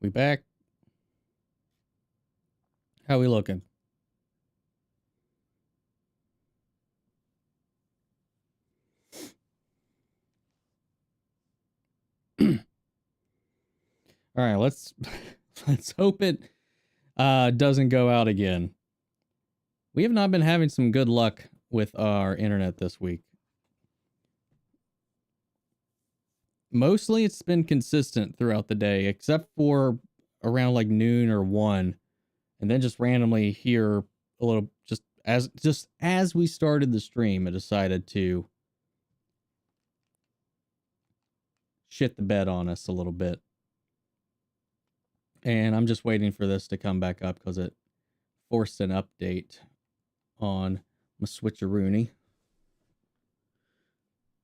We back? How we looking? All right, let's hope it doesn't go out again. We have not been having some good luck with our internet this week. Mostly it's been consistent throughout the day, except for around like noon or 1. And then just randomly here a little, just as we started the stream, it decided to shit the bed on us a little bit. And I'm just waiting for this to come back up because it forced an update on my switcheroony.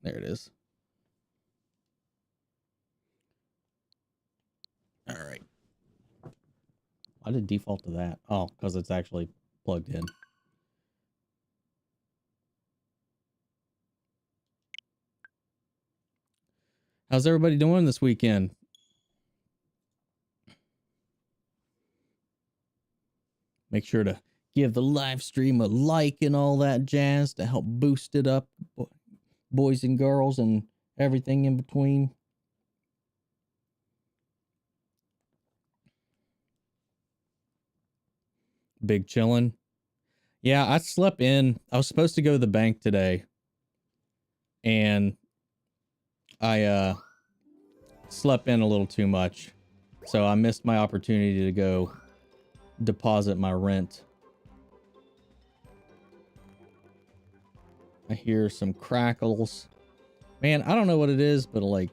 There it is. All right. Why did it default to that? Oh, because it's actually plugged in. How's everybody doing this weekend? Make sure to give the live stream a like and all that jazz to help boost it up, boys and girls and everything in between. Big chillin'. Yeah, I slept in. I was supposed to go to the bank today. And I slept in a little too much. So I missed my opportunity to go deposit my rent. I hear some crackles. Man, I don't know what it is, but like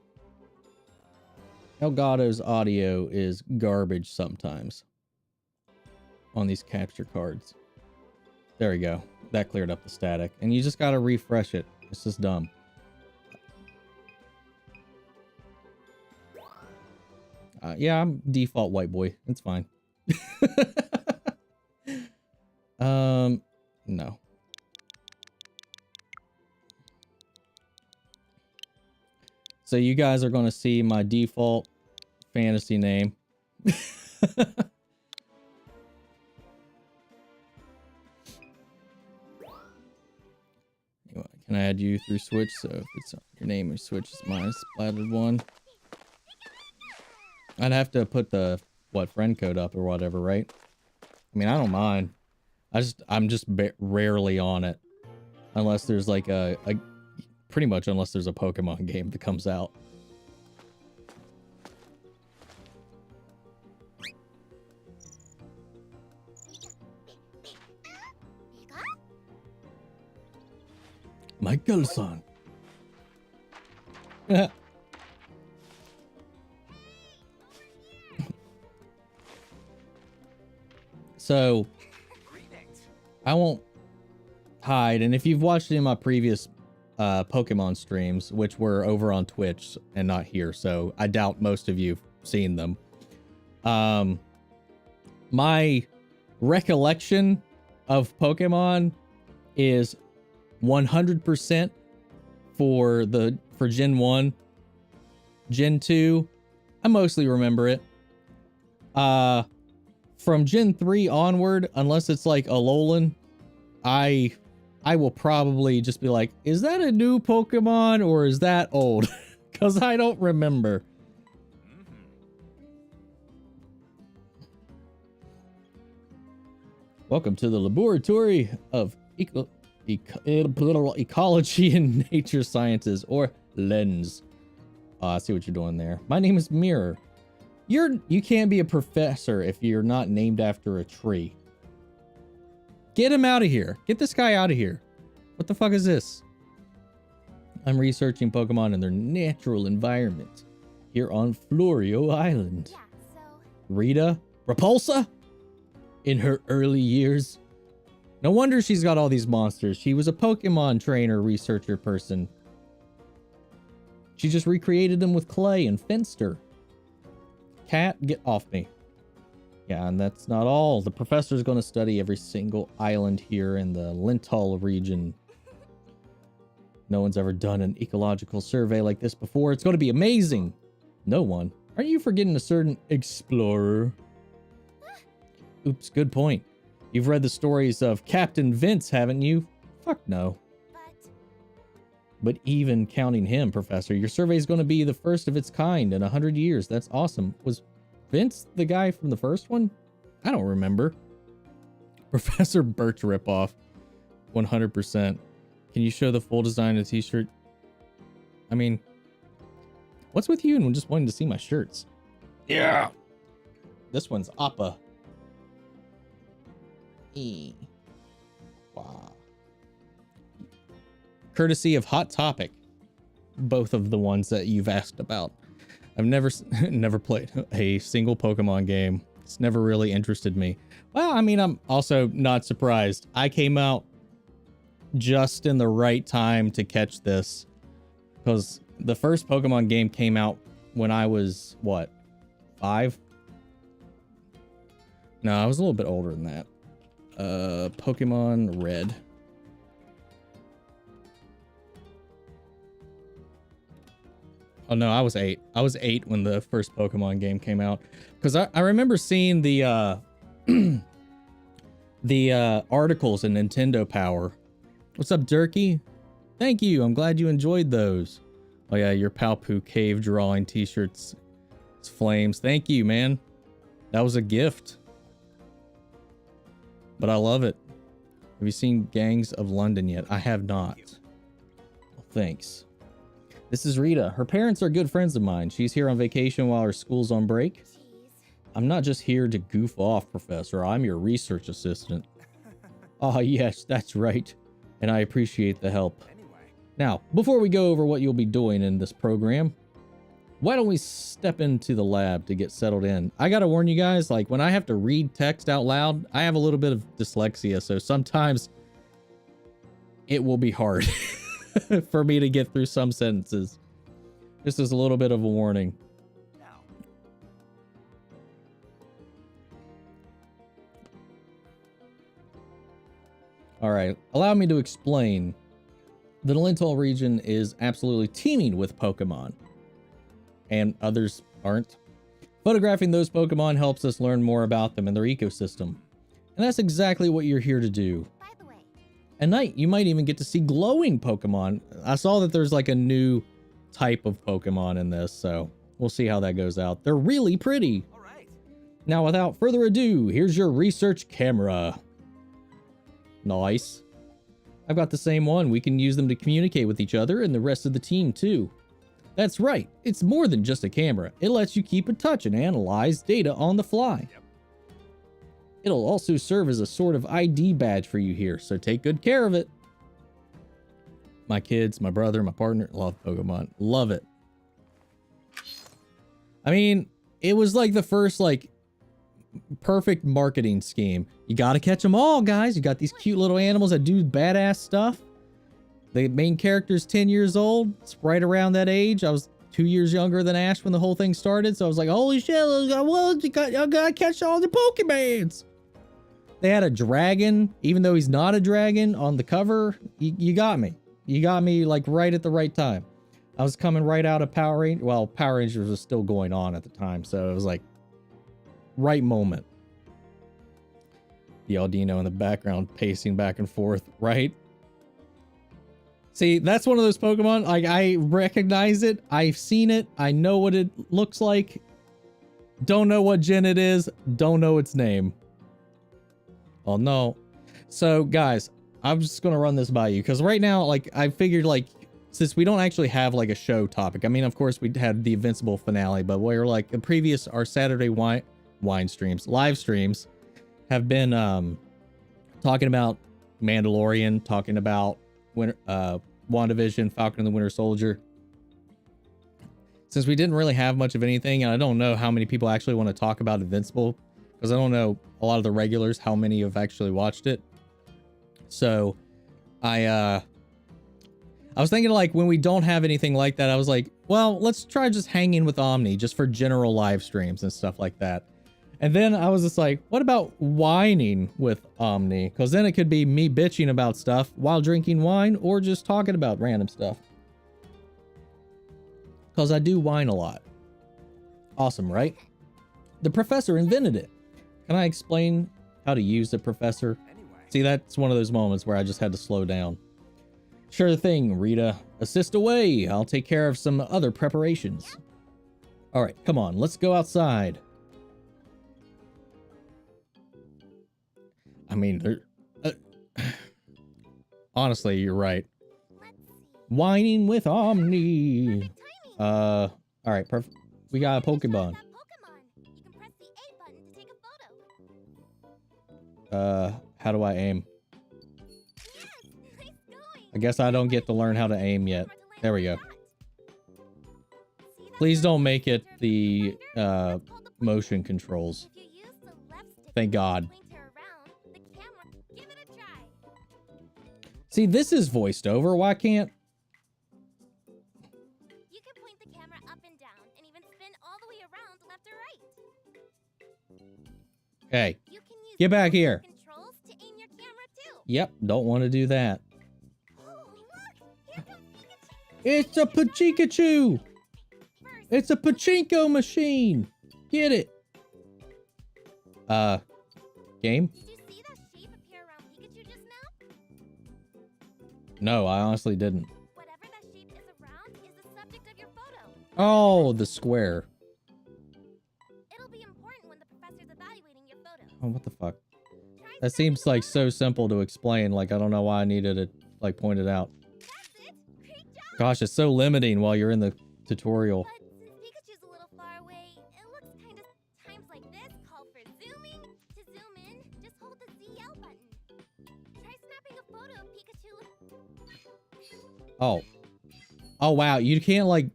Elgato's audio is garbage sometimes on these capture cards. There we go. That cleared up the static. And you just gotta refresh it. It's just dumb. Yeah, I'm default white boy. It's fine. No. So you guys are going to see my default fantasy name. Can I add you through Switch? So if it's your name or Switch is mine, splattered one. I'd have to put the friend code up or whatever, right? I mean, I don't mind. I'm just rarely on it, unless there's like pretty much unless there's a Pokemon game that comes out. Michael-san. So, I won't hide, and if you've watched any of my previous Pokemon streams, which were over on Twitch and not here, so I doubt most of you've seen them. My recollection of Pokemon is 100% for Gen 1. Gen 2, I mostly remember it. From Gen 3 onward, unless it's like Alolan, I will probably just be like, is that a new Pokemon or is that old? Because I don't remember. Welcome to the laboratory of ecology and nature sciences, or LENS. I see what you're doing there. My name is Mirror. You can't be a professor if you're not named after a tree. Get him out of here. Get this guy out of here. What the fuck is this? I'm researching Pokemon in their natural environment here on Florio Island. Yeah, so... Rita? Repulsa? In her early years? No wonder she's got all these monsters. She was a Pokemon trainer, researcher person. She just recreated them with clay and fenced her. Cat, get off me. Yeah, and that's not all. The professor's going to study every single island here in the Lintal region. No one's ever done an ecological survey like this before. It's going to be amazing. No one. Aren't you forgetting a certain explorer? Oops, good point. You've read the stories of Captain Vince, haven't you? Fuck no. But even counting him, Professor, your survey is going to be the first of its kind in 100 years. That's awesome. Was Vince the guy from the first one? I don't remember. Professor Birch ripoff. 100%. Can you show the full design of the t-shirt? I mean, what's with you and just wanting to see my shirts? Yeah. This one's Appa. Wow. Courtesy of Hot Topic. Both of the ones that you've asked about. I've never played a single Pokemon game. It's never really interested me. Well, I mean, I'm also not surprised. I came out just in the right time to catch this, because the first Pokemon game came out when I was, what, 5? No, I was a little bit older than that. Pokemon Red. Oh no, I was 8. I was 8 when the first Pokemon game came out, because I remember seeing the the articles in Nintendo Power. What's up, Durkee? Thank you. I'm glad you enjoyed those. Oh yeah, your Palpoo cave drawing t-shirts. It's flames. Thank you, man. That was a gift. But I love it. Have you seen Gangs of London yet? I have not. Well, thanks. This is Rita. Her parents are good friends of mine. She's here on vacation while her school's on break. I'm not just here to goof off, Professor. I'm your research assistant. Ah, yes, that's right. And I appreciate the help. Now, before we go over what you'll be doing in this program, why don't we step into the lab to get settled in? I gotta warn you guys, like when I have to read text out loud, I have a little bit of dyslexia, so sometimes it will be hard for me to get through some sentences. Just as a little bit of a warning. All right, allow me to explain. The Nalental region is absolutely teeming with Pokemon, and others aren't. Photographing those Pokemon helps us learn more about them and their ecosystem, and that's exactly what you're here to do. By the way, At night, you might even get to see glowing Pokemon. I saw that there's like a new type of Pokemon in this, so we'll see how that goes out. They're really pretty. all right. Now, without further ado, here's your research camera. Nice. I've got the same one. We can use them to communicate with each other and the rest of the team too. That's right. It's more than just a camera. It lets you keep in touch and analyze data on the fly. Yep. It'll also serve as a sort of ID badge for you here, so take good care of it. My kids, my brother, my partner love Pokemon. Love it. I mean, it was like the first like perfect marketing scheme. You got to catch them all, guys. You got these cute little animals that do badass stuff. The main character's 10 years old. It's right around that age. I was 2 years younger than Ash when the whole thing started, so I was like, holy shit, I gotta catch all the Pokemons. They had a dragon, even though he's not a dragon on the cover. You got me. You got me like right at the right time. I was coming right out of Power Rangers. Well, Power Rangers was still going on at the time, so it was like right moment. The Aldino in the background pacing back and forth, right? See, that's one of those Pokemon, like I recognize it, I've seen it, I know what it looks like, don't know what gen it is, don't know its name. Oh no. So guys, I'm just gonna run this by you, because right now, like I figured, like since we don't actually have like a show topic, I mean, of course we had the Invincible finale, but we're like the previous, our Saturday live streams have been talking about Mandalorian, talking about WandaVision, Falcon and the Winter Soldier. Since we didn't really have much of anything, and I don't know how many people actually want to talk about Invincible, because I don't know a lot of the regulars how many have actually watched it. So I was thinking, like, when we don't have anything like that, I was like, well, let's try just hanging with Omni just for general live streams and stuff like that. And then I was just like, what about whining with Omni? Because then it could be me bitching about stuff while drinking wine or just talking about random stuff. Because I do whine a lot. Awesome, right? The professor invented it. Can I explain how to use the professor? See, that's one of those moments where I just had to slow down. Sure thing, Rita. Assist away. I'll take care of some other preparations. All right, come on. Let's go outside. I mean, honestly, you're right. Whining with Omni. All right, perfect. We got a Pokemon. How do I aim? I guess I don't get to learn how to aim yet. There we go. Please don't make it the motion controls. Thank God. See, this is voiced over. Why can't... You can point the camera up and down and even spin all the way around left or right. Hey, get back here. Controls to aim your camera too. Yep, don't want to do that. Oh, look, here comes Pikachu. It's a Pikachu! It's a pachinko machine! Get it! Game? Did you see that shape appear around Pikachu just now? No, I honestly didn't. Whatever that shape is around is the subject of your photo. Oh, the square. It'll be important when the professor's evaluating your photo. Oh, what the fuck? That seems like so simple to explain. Like, I don't know why I needed it, like, pointed out. That's it. Great job. Gosh, it's so limiting while you're in the tutorial. But since Pikachu's a little far away, it looks kind of times like this call for zooming. To zoom in, just hold the ZL button. Try snapping a photo of Pikachu. Oh. Oh, wow. You can't, like,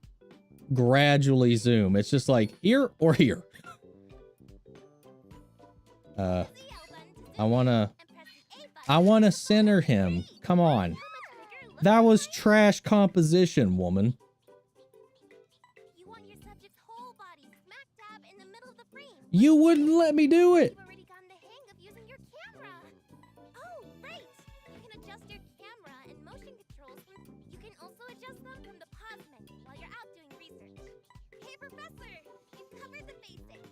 gradually zoom. It's just like here or here. I wanna center him. Come on. That was trash composition, woman. You want your subject's whole body smack dab in the middle of the frame. You wouldn't let me do it. You've already gotten the hang of using your camera. Oh, right. You can adjust your camera and motion controls. You can also adjust them from the pause menu while you're out doing research. Hey, Professor, you've covered the basics.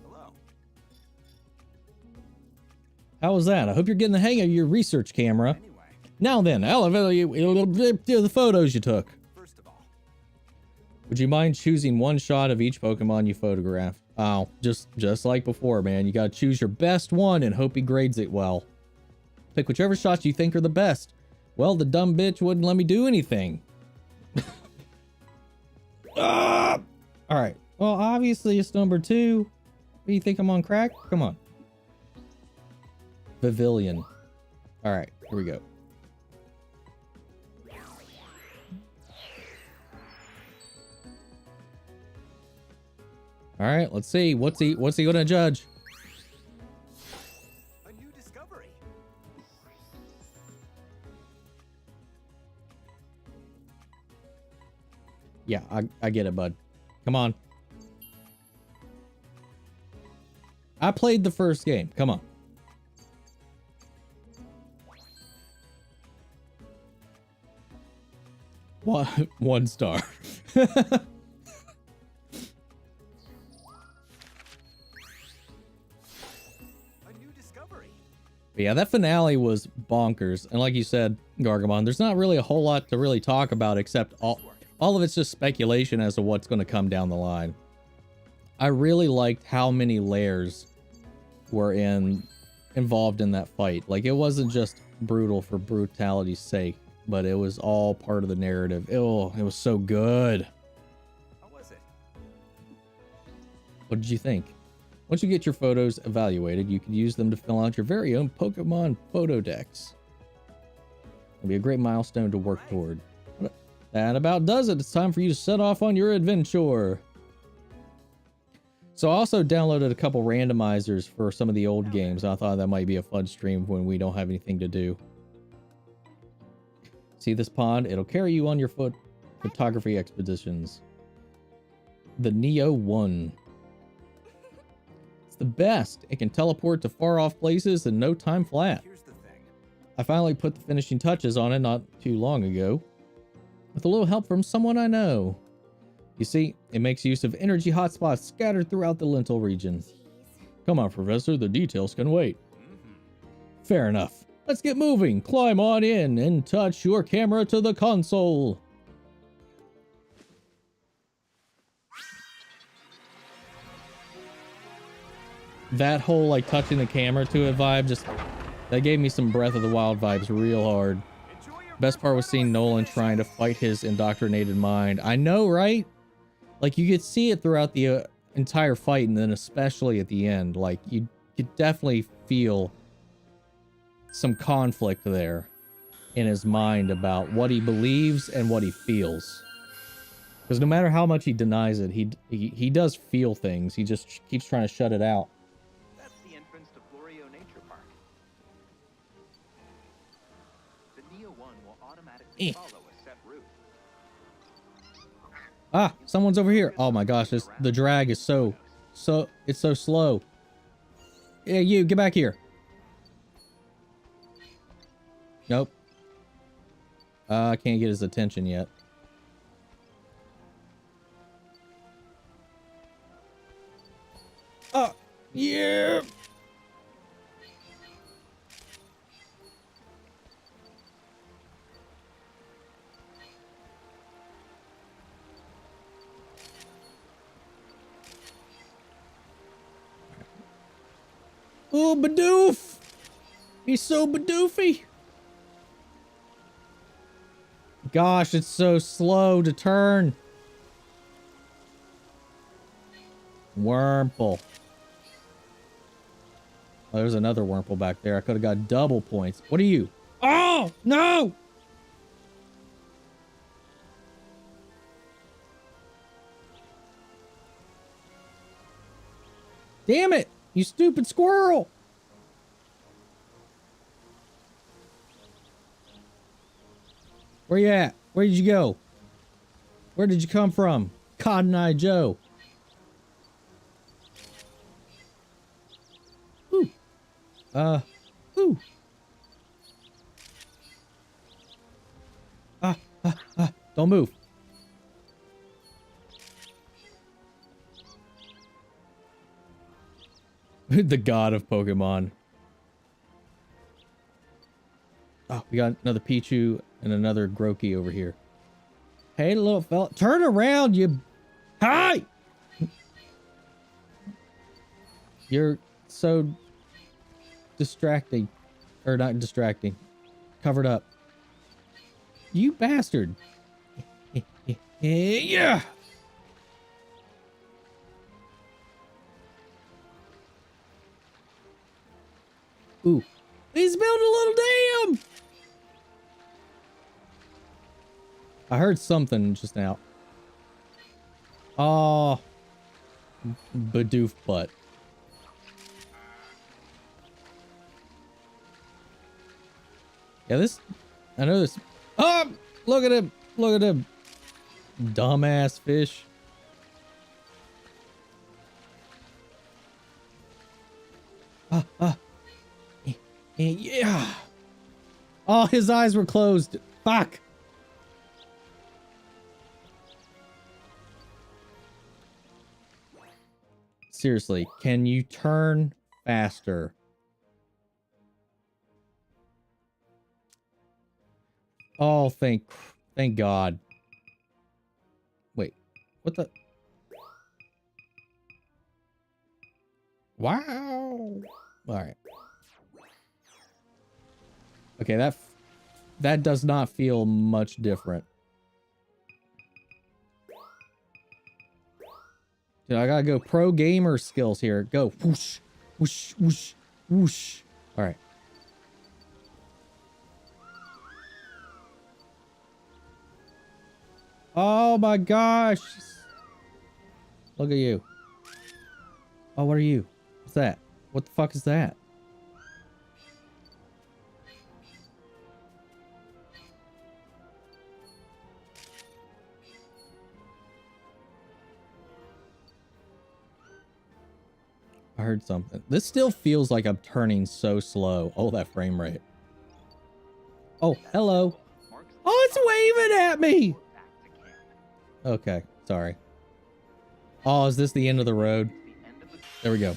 Hello. How was that? I hope you're getting the hang of your research camera. Anyway, Now then, I'll evaluate the photos you took. first of all, Would you mind choosing one shot of each Pokemon you photographed? Oh, just like before, man. You gotta choose your best one and hope he grades it well. Pick whichever shots you think are the best. Well, the dumb bitch wouldn't let me do anything. Ah! All right. Well, obviously it's number 2. What do you think, I'm on crack? Come on. Pavilion. All right, here we go. All right, let's see. What's he gonna judge? a new discovery. Yeah, I get it, bud. Come on. I played the first game. Come on. One star. A new discovery. But yeah, that finale was bonkers. And like you said, Gargamon, there's not really a whole lot to really talk about except all of it's just speculation as to what's going to come down the line. I really liked how many layers were involved in that fight. Like, it wasn't just brutal for brutality's sake, but it was all part of the narrative. Oh, it was so good. How was it? What did you think? Once you get your photos evaluated, you can use them to fill out your very own Pokemon photo decks. It'll be a great milestone to work toward. That about does it. It's time for you to set off on your adventure. So I also downloaded a couple randomizers for some of the old games. I thought that might be a fun stream when we don't have anything to do. See this pond? It'll carry you on your photography expeditions. The Neo 1. It's the best. It can teleport to far off places in no time flat. Here's the thing. I finally put the finishing touches on it not too long ago, with a little help from someone I know. You see, it makes use of energy hotspots scattered throughout the Lentil region. Jeez. Come on, Professor, the details can wait. Fair enough. Let's get moving. Climb on in and touch your camera to the console. That whole like touching the camera to it vibe that gave me some Breath of the Wild vibes real hard. Best part was seeing Nolan trying to fight his indoctrinated mind. I know, right? Like you could see it throughout the entire fight, and then especially at the end, like you could definitely feel some conflict there in his mind about what he believes and what he feels. Because no matter how much he denies it, he does feel things. He just keeps trying to shut it out. That's the entrance to Florio Nature Park. The Neo 1 will automatically follow a set route. Ah, someone's over here. Oh my gosh, the drag is it's so slow. Yeah, you get back here. Nope. I can't get his attention yet. Oh, yeah. Oh, Bidoof! He's so Bidoofy! Gosh, it's so slow to turn. Wurmple. Oh, there's another Wurmple back there. I could have got double points. What are you? Oh, no! Damn it! You stupid squirrel! Where you at? Where did you go? Where did you come from? Cotton Eye Joe. Ooh. Ooh. Don't move. The god of Pokemon. Oh, we got another Pichu and another Grookey over here. Hey, little fella. Turn around, you... Hi! You're so distracting. Or not distracting. Covered up. You bastard. Yeah! Ooh. He's building a little dam! I heard something just now. Oh. Bidoof butt. Yeah, this... I know this... Oh! Look at him! Look at him! Dumbass fish. Yeah! Oh, his eyes were closed. Fuck! Seriously, can you turn faster? Oh, thank God. Wait, what the? Wow. All right. Okay, that does not feel much different. Dude, I gotta go pro gamer skills here. Go. Whoosh, whoosh, whoosh, whoosh. All right. Oh my gosh. Look at you. Oh, what are you? What's that? What the fuck is that? heard something. This still feels like I'm turning so slow. Oh, that frame rate. Oh, hello. Oh, it's waving at me. Okay, sorry. Oh, is this the end of the road? There we go.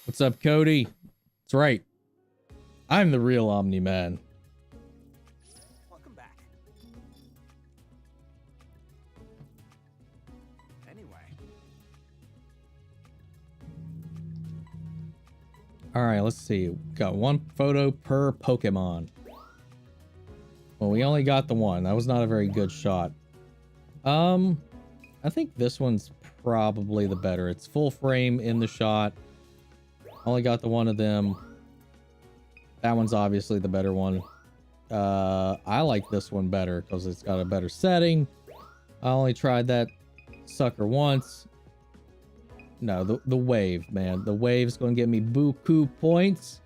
What's up, Cody? That's right. I'm the real Omni-man. Welcome back. Anyway. All right, let's see. Got one photo per Pokemon. Well, we only got the one. That was not a very good shot. I think this one's probably the better. It's full frame in the shot. Only got the one of them. That one's obviously the better one. I like this one better because it's got a better setting. I only tried that sucker once. No, the wave, man. The wave's going to get me buku points.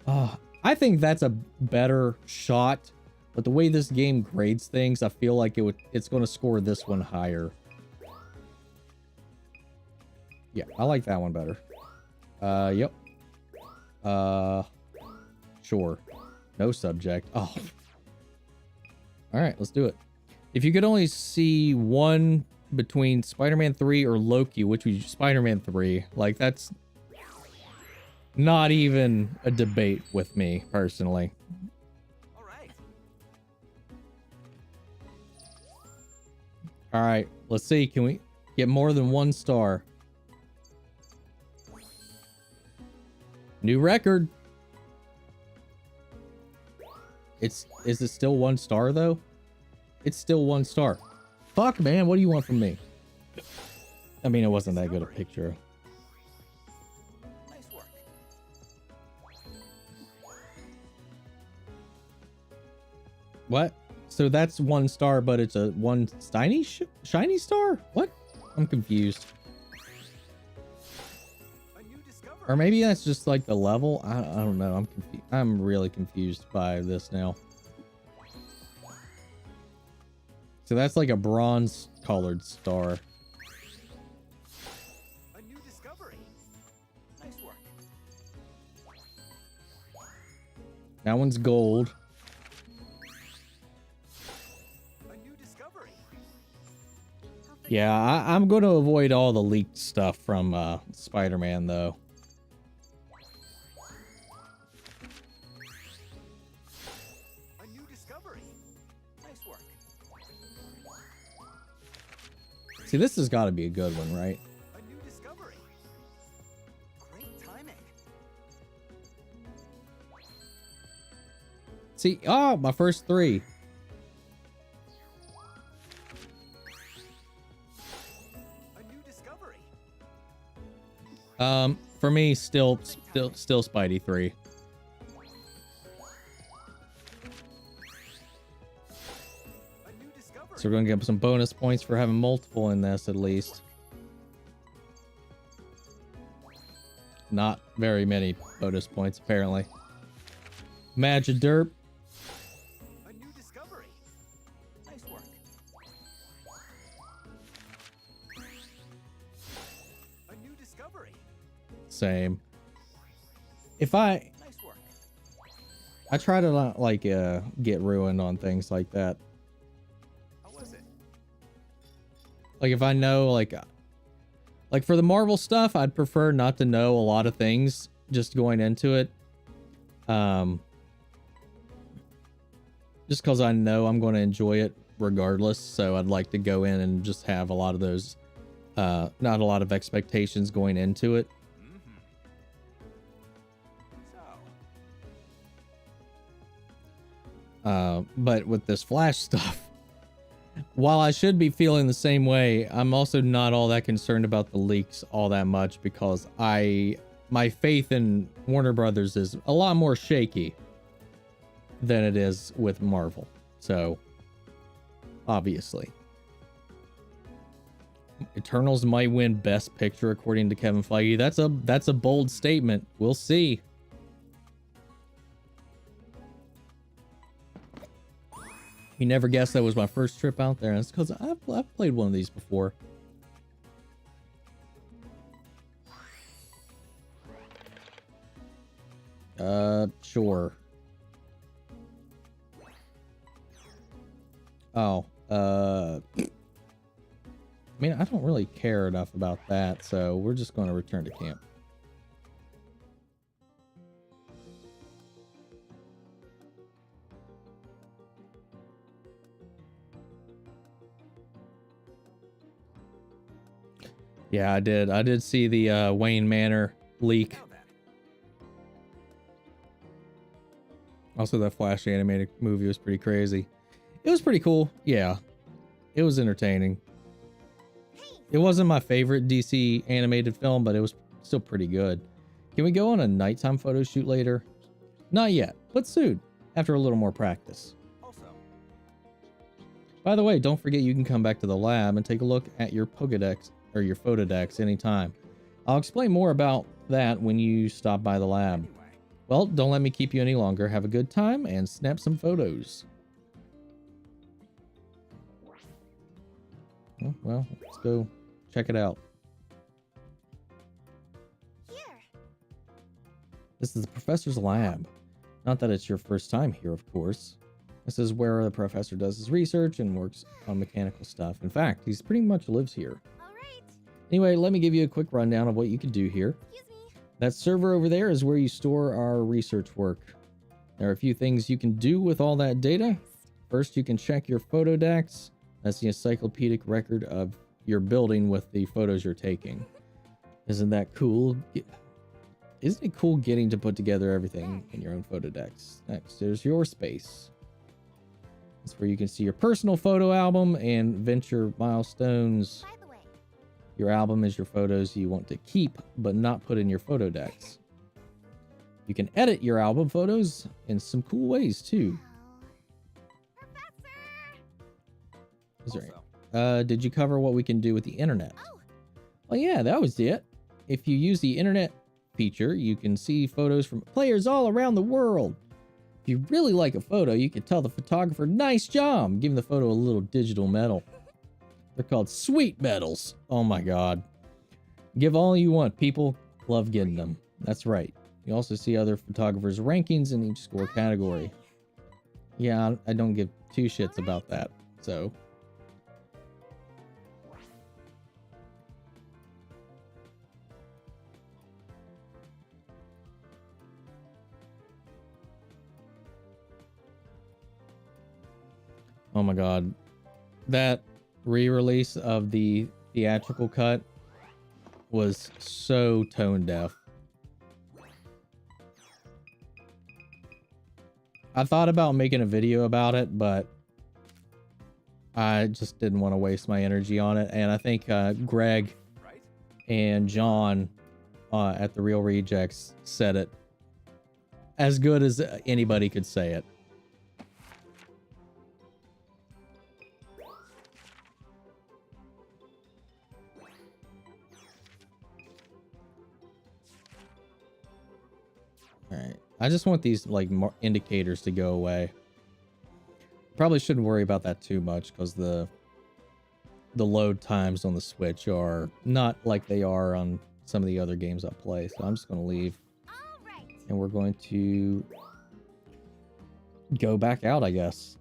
I think that's a better shot. But the way this game grades things, I feel like it's going to score this one higher. Yeah, I like that one better. Yep. Sure. No subject. Oh. All right, let's do it. If you could only see one between Spider-Man 3 or Loki, which would you... Spider-Man 3. Like, that's not even a debate with me, personally. All right. All right, let's see. Can we get more than 1 star? New record. Is it still 1 star though? It's still 1 star. Fuck, man, what do you want from me? I mean, it wasn't that good a picture. Nice work. What? So that's 1 star, but it's a shiny star? What? I'm confused. A new discovery. Or maybe that's just like the level. I don't know. I'm confused. I'm really confused by this now. So that's like a bronze colored star. A new discovery. Nice work. That one's gold. A new discovery. Yeah, I'm going to avoid all the leaked stuff from Spider-Man though. A new discovery. Nice work. See, this has got to be a good one, right? A new discovery. Great timing. See, oh, my first 3. A new discovery. For me, still Spidey 3. A new discovery. So we're going to get some bonus points for having multiple in this, at least. Not very many bonus points, apparently. Magiderp. A new discovery. Nice work. A new discovery. Same. If I Nice work. try to not like get ruined on things like that. How was it? Like if I know like for the Marvel stuff, I'd prefer not to know a lot of things just going into it. Just because I know I'm going to enjoy it regardless, so I'd like to go in and just have a lot of those not a lot of expectations going into it. Mm-hmm. So. But with this Flash stuff, while I should be feeling the same way, I'm also not all that concerned about the leaks all that much because my faith in Warner Brothers is a lot more shaky than it is with Marvel. So, obviously. Eternals might win Best Picture according to Kevin Feige. That's a bold statement. We'll see. You never guessed that was my first trip out there. And it's because I've played one of these before. Sure. Oh, I mean, I don't really care enough about that, so we're just going to return to camp. Yeah, I did. I did see the Wayne Manor leak. Also, that Flash animated movie was pretty crazy. It was pretty cool. Yeah, it was entertaining. It wasn't my favorite DC animated film, but it was still pretty good. Can we go on a nighttime photo shoot later? Not yet, but soon, after a little more practice. By the way, don't forget you can come back to the lab and take a look at your Pokédex or your Photodex anytime. I'll explain more about that when you stop by the lab. Well, don't let me keep you any longer. Have a good time and snap some photos. Well, let's go check it out. Here. This is the professor's lab. Not that it's your first time here, of course. This is where the professor does his research and works on mechanical stuff. In fact, he's pretty much lives here. All right. Anyway, let me give you a quick rundown of what you can do here. Excuse me. That server over there is where you store our research work. There are a few things you can do with all that data. First, you can check your Photodex. That's the encyclopedic record of your building with the photos you're taking. Isn't that cool? Isn't it cool getting to put together everything in your own Photodex? Next, there's your space. That's where you can see your personal photo album and venture milestones. By the way, Your album is your photos you want to keep, but not put in your Photodex. You can edit your album photos in some cool ways, too. Is there, did you cover what we can do with the internet? Oh. Well, yeah, that was it. If you use the internet feature, you can see photos from players all around the world. If you really like a photo, you can tell the photographer, nice job, giving the photo a little digital medal. They're called sweet medals. Oh my God. Give all you want. People love getting them. That's right. You also see other photographers' rankings in each score category. Yeah, I don't give two shits about that, so... Oh my God, that re-release of the theatrical cut was so tone deaf. I thought about making a video about it, but I just didn't want to waste my energy on it. And I think Greg and John at The Real Rejects said it as good as anybody could say it. Alright, I just want these like indicators to go away. Probably shouldn't worry about that too much because the load times on the Switch are not like they are on some of the other games I play. So I'm just going to leave. All right. And we're going to go back out, I guess.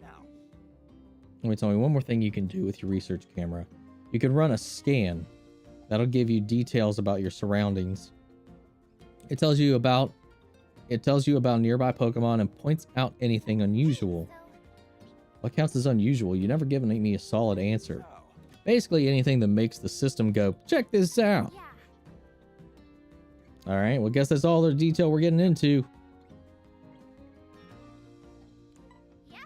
Now. Let me tell you one more thing you can do with your research camera. You can run a scan. That'll give you details about your surroundings. It tells you about nearby Pokemon and points out anything unusual. What counts as unusual? You never given me a solid answer. Basically anything that makes the system go, check this out. Yeah. All right, well, guess that's all the detail we're getting into. Yep.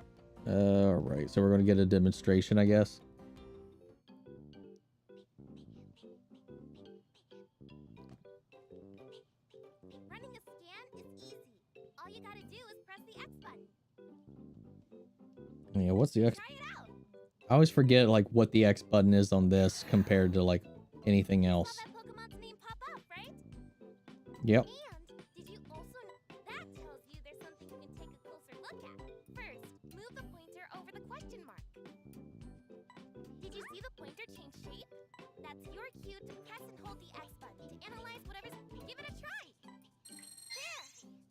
All right, so we're going to get a demonstration, I guess. Running a scan is easy. All you gotta do is press the X button. Yeah, what's the X? Try it out. I always forget like what the X button is on this compared to like anything Saw else. that Pokemon's name pop up, right? Yep. And did you also know that tells See the pointer change shape? That's your cue to press and hold the X button to analyze whatever's. Give it a try. There.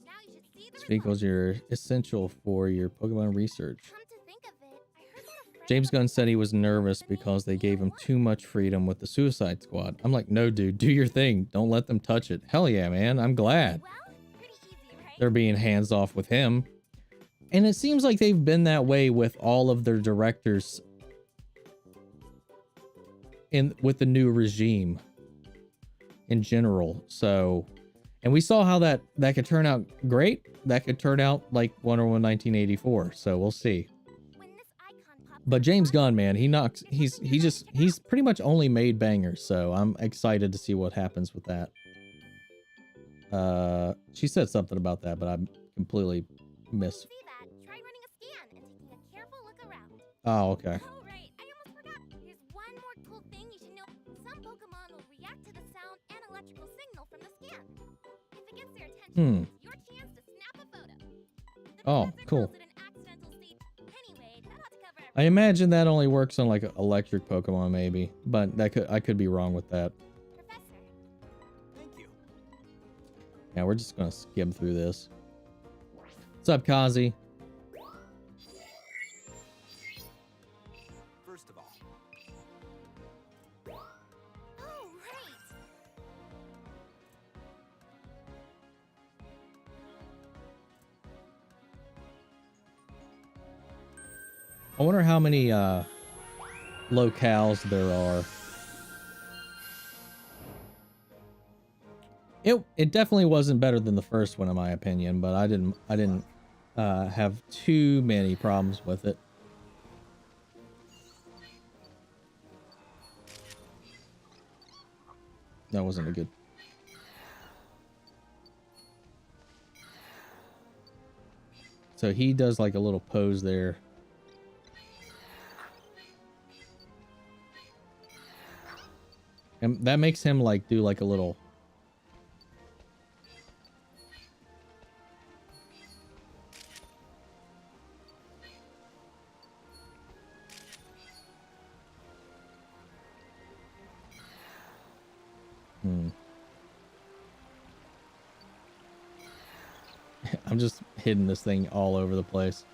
Now you should see the This vehicles are essential for your Pokemon research. Come to think of it, I heard that a friend James of a Gunn said he friend was nervous because they gave him too much freedom with the Suicide Squad. I'm like, no, dude, do your thing. Don't let them touch it. Hell yeah, man. I'm glad Well, pretty easy, right? they're being hands off with him. And it seems like they've been that way with all of their directors with the new regime in general. So, and we saw how that could turn out great. That could turn out like Wonder Woman 1984. So we'll see. When this icon pops But up James on Gunn, man, he's pretty much only made bangers. So I'm excited to see what happens with that. She said something about that, but I completely missed. see that, try running a scan and taking a careful look around. Oh, okay. Oh, right. I almost forgot. There's one more cool thing you should know. Some Pokemon will react to the sound and electrical signal from the scan. If it gets their attention, it's your chance to snap a photo. The Oh, professor cool. calls it an accidental state. Anyway, that ought to cover I imagine that only works on like electric Pokemon maybe, but I could be wrong with that. Professor. Thank you. Yeah, we're just gonna skim through this. What's up, Kazi? First of all, Oh, right. I wonder how many locales there are. It definitely wasn't better than the first one in my opinion, but I didn't have too many problems with it. That wasn't a good. So he does like a little pose there. And that makes him like do like a little. I'm just hitting this thing all over the place.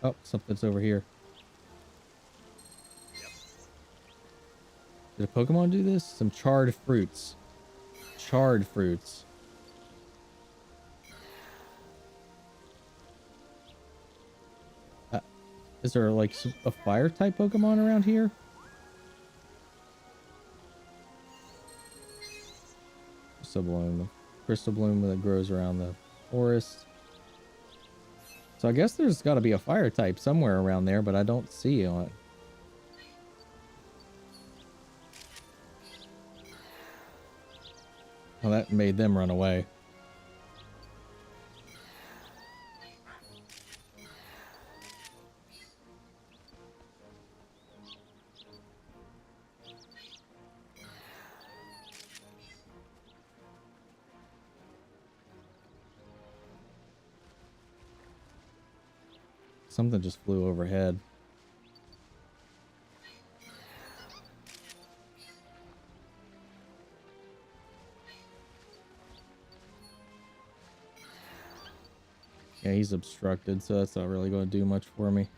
Oh, something's over here. Did a Pokemon do this? Some charred fruits. Charred fruits. Is there like a fire type Pokemon around here? Crystal bloom that grows around the forest. So I guess there's got to be a fire type somewhere around there, but I don't see it. Well, that made them run away. Something just flew overhead. Yeah, he's obstructed, so that's not really going to do much for me.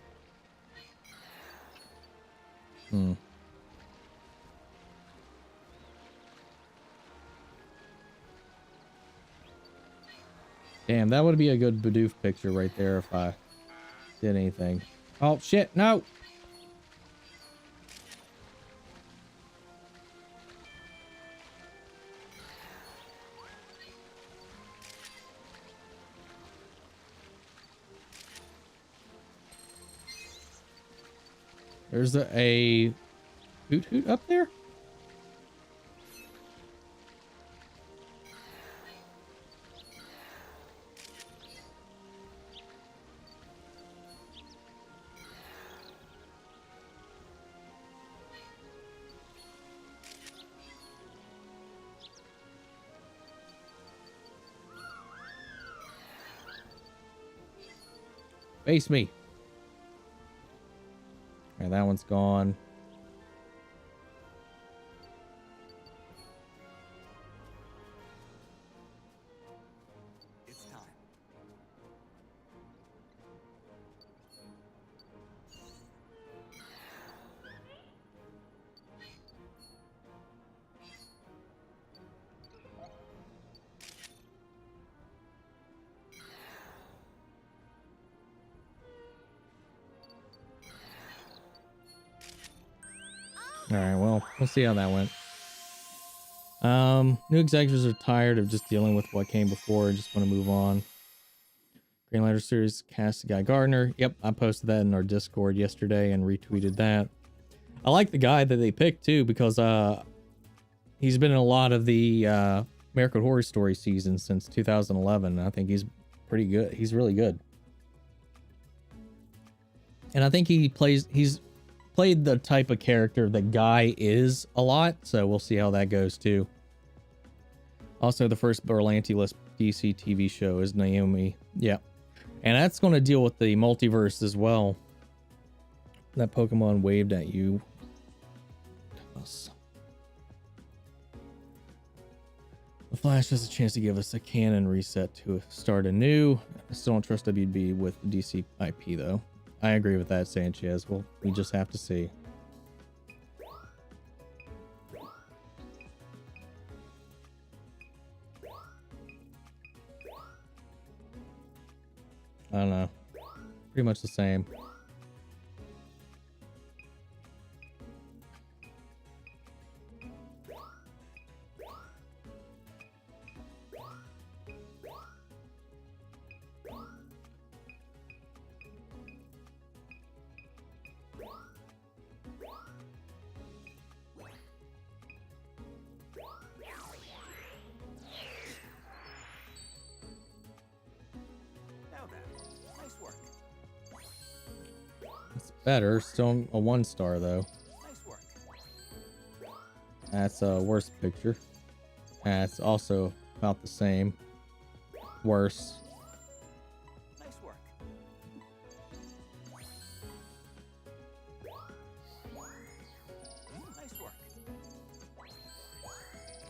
Damn, that would be a good Bidoof picture right there if I did anything. Oh, shit, no! There's a Hoot Hoot up there? Face me. All right, that one's gone. It's time. All right, well, we'll see how that went. New executives are tired of just dealing with what came before and just want to move on. Green Lantern series cast Guy Gardner. Yep, I posted that in our Discord yesterday and retweeted that. I like the guy that they picked too because he's been in a lot of the American Horror Story seasons since 2011. I think he's pretty good. He's really good. And I think he's played the type of character that Guy is a lot, so we'll see how that goes too. Also, the first Berlanti-less DC TV show is Naomi. Yeah. And that's going to deal with the multiverse as well. That Pokemon waved at you. Us. The Flash has a chance to give us a canon reset to start anew. I still don't trust WB with DC IP though. I agree with that, Sanchez. Well, we just have to see. I don't know. Pretty much the same. Better. Still a 1-star though. Nice work. That's a worse picture. That's also about the same. Worse. Nice work. Nice work.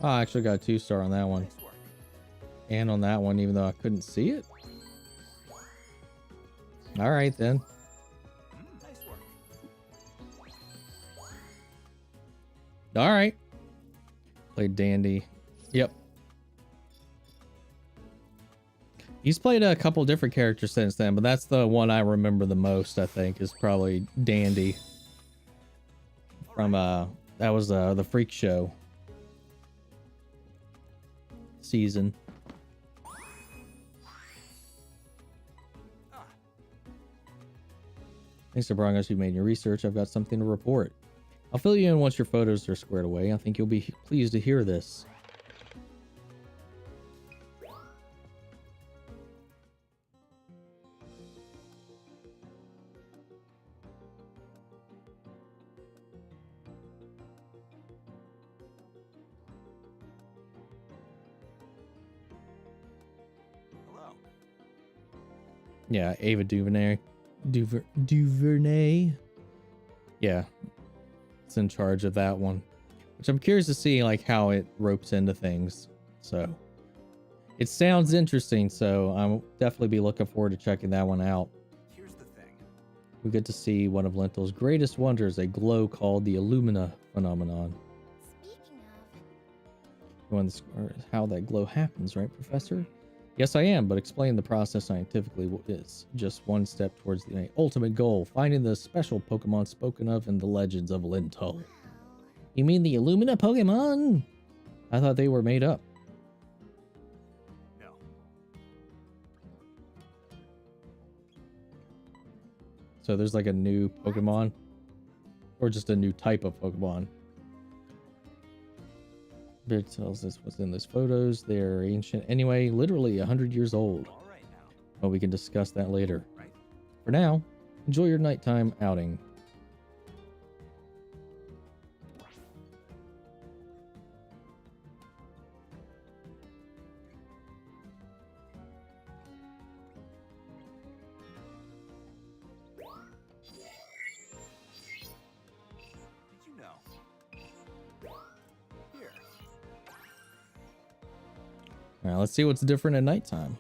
Oh, I actually got a 2-star on that one. Nice work. And on that one, even though I couldn't see it. All right then. Nice work. All right. Played Dandy. Yep. He's played a couple different characters since then, but that's the one I remember the most, I think, is probably Dandy. From, that was the Freak Show season. Thanks to Brongos, you made your research. I've got something to report. I'll fill you in once your photos are squared away. I think you'll be pleased to hear this. Hello. Yeah, Ava DuVernay. DuVernay. Yeah, it's in charge of that one, which I'm curious to see like how it ropes into things. So it sounds interesting, so I'll definitely be looking forward to checking that one out. Here's the thing. We get to see one of Lentil's greatest wonders, a glow called the Illumina phenomenon. Speaking of, You want to or how that glow happens, right, Professor? Yes, I am, but explain the process scientifically is just one step towards the ultimate goal, finding the special Pokemon spoken of in the legends of Lintel. You mean the Illumina Pokemon? I thought they were made up. No. So there's like a new Pokemon? Or just a new type of Pokemon? It tells us what's in these photos. They're ancient. Anyway, literally 100 years old. All right now. But we can discuss that later. Right. For now, enjoy your nighttime outing. All right, let's see what's different at nighttime.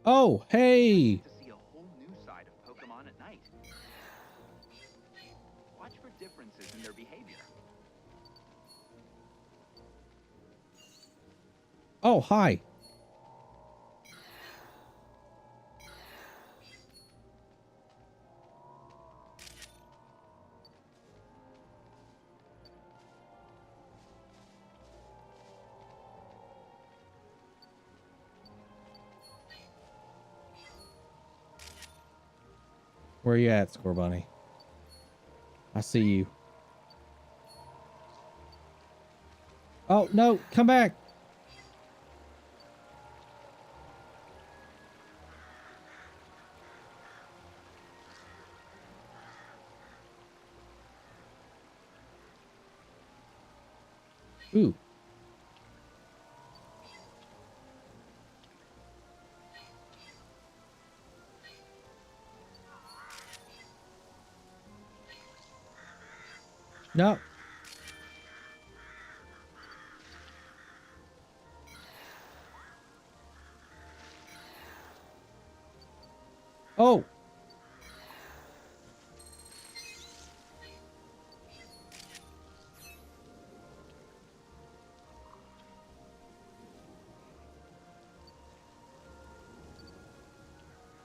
Oh, hey! To see a whole new side of Pokemon at night. Watch for differences in their behavior. Oh, hi. Where you at, Score Bunny? I see you. Oh, no, come back. Ooh. No. Oh.